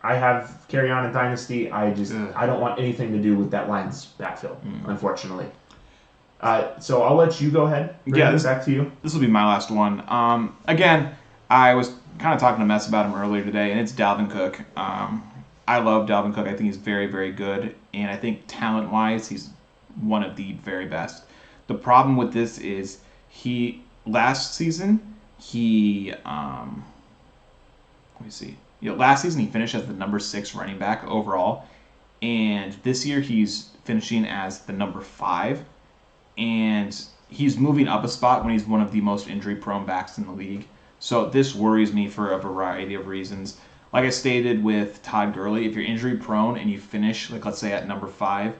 have Kerryon in Dynasty. I don't want anything to do with that Lions backfield. Unfortunately. So I'll let you go ahead. Back to you. This will be my last one. Again, I was kind of talking to Mess about him earlier today, and it's Dalvin Cook. I love Dalvin Cook. I think he's very, very good, and I think talent-wise, he's one of the very best. The problem with this is last season he finished as the number 6 running back overall, and this year he's finishing as the number 5, and he's moving up a spot when he's one of the most injury-prone backs in the league. So this worries me for a variety of reasons. Like I stated with Todd Gurley, if you're injury-prone and you finish, like let's say at number 5,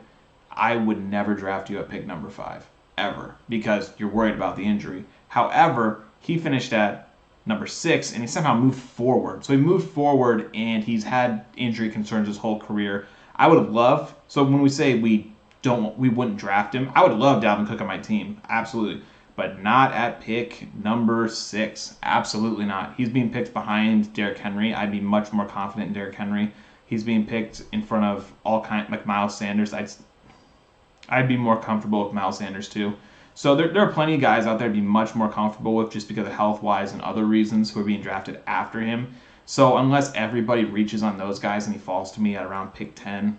I would never draft you at pick number 5, ever, because you're worried about the injury. However, he finished at number 6, and he somehow moved forward. So he moved forward, and he's had injury concerns his whole career. I would have loved, so when we say we wouldn't draft him, I would love Dalvin Cook on my team, absolutely. But not at pick number 6. Absolutely not. He's being picked behind Derrick Henry. I'd be much more confident in Derrick Henry. He's being picked in front of like Miles Sanders. I'd be more comfortable with Miles Sanders too. So there are plenty of guys out there to be much more comfortable with just because of health-wise and other reasons who are being drafted after him. So unless everybody reaches on those guys and he falls to me at around pick 10,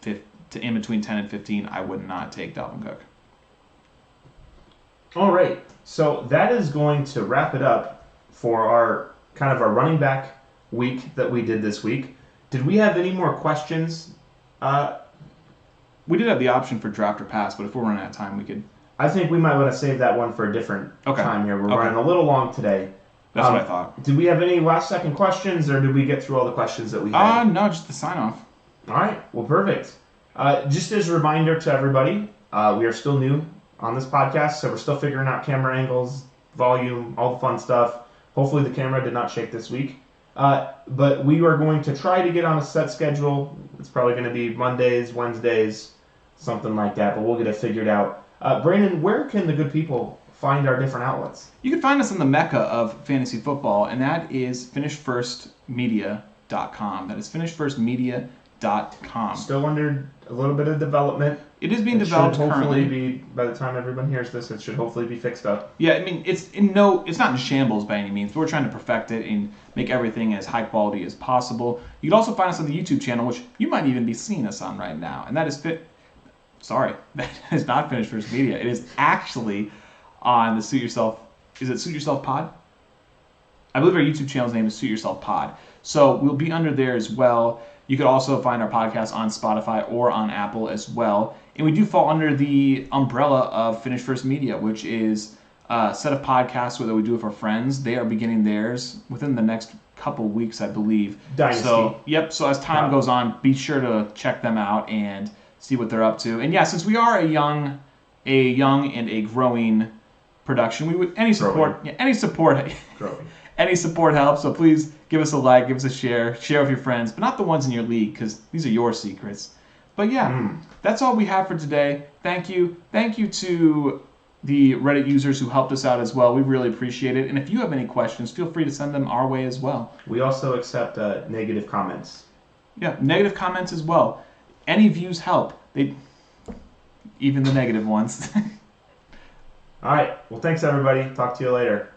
in between 10 and 15, I would not take Dalvin Cook. All right, so that is going to wrap it up for our running back week that we did this week. Did we have any more questions? We did have the option for draft or pass, but if we're running out of time, we could. I think we might want to save that one for a different time here. We're running a little long today. That's what I thought. Did we have any last-second questions, or did we get through all the questions that we had? No, just the sign-off. All right, well, perfect. Just as a reminder to everybody, we are still new on this podcast, so we're still figuring out camera angles, volume, all the fun stuff. Hopefully the camera did not shake this week. But we are going to try to get on a set schedule. It's probably going to be Mondays, Wednesdays, something like that, but we'll get it figured out. Brandon, where can the good people find our different outlets? You can find us in the mecca of fantasy football, and that is finishfirstmedia.com. That is finishfirstmedia.com. Still under a little bit of development. It is being developed currently. Be, by the time everyone hears this, it should hopefully be fixed up. Yeah, I mean, it's not in shambles by any means, but we're trying to perfect it and make everything as high quality as possible. You can also find us on the YouTube channel, which you might even be seeing us on right now, and that is that is not Finish First Media. It is actually on the Suit Yourself. Is it Suit Yourself Pod? I believe our YouTube channel's name is Suit Yourself Pod. So we'll be under there as well. You could also find our podcast on Spotify or on Apple as well. And we do fall under the umbrella of Finish First Media, which is a set of podcasts that we do with our friends. They are beginning theirs within the next couple weeks, I believe. Dynasty. So as time goes on, be sure to check them out and see what they're up to. And yeah, since we are a young and a growing production, we would any support helps. So please give us a like, give us a share with your friends, but not the ones in your league because these are your secrets. But yeah, that's all we have for today. Thank you to the Reddit users who helped us out as well. We really appreciate it. And if you have any questions, feel free to send them our way as well. We also accept negative comments. Yeah, negative comments as well. Any views help. Even the negative ones. All right. Well, thanks, everybody. Talk to you later.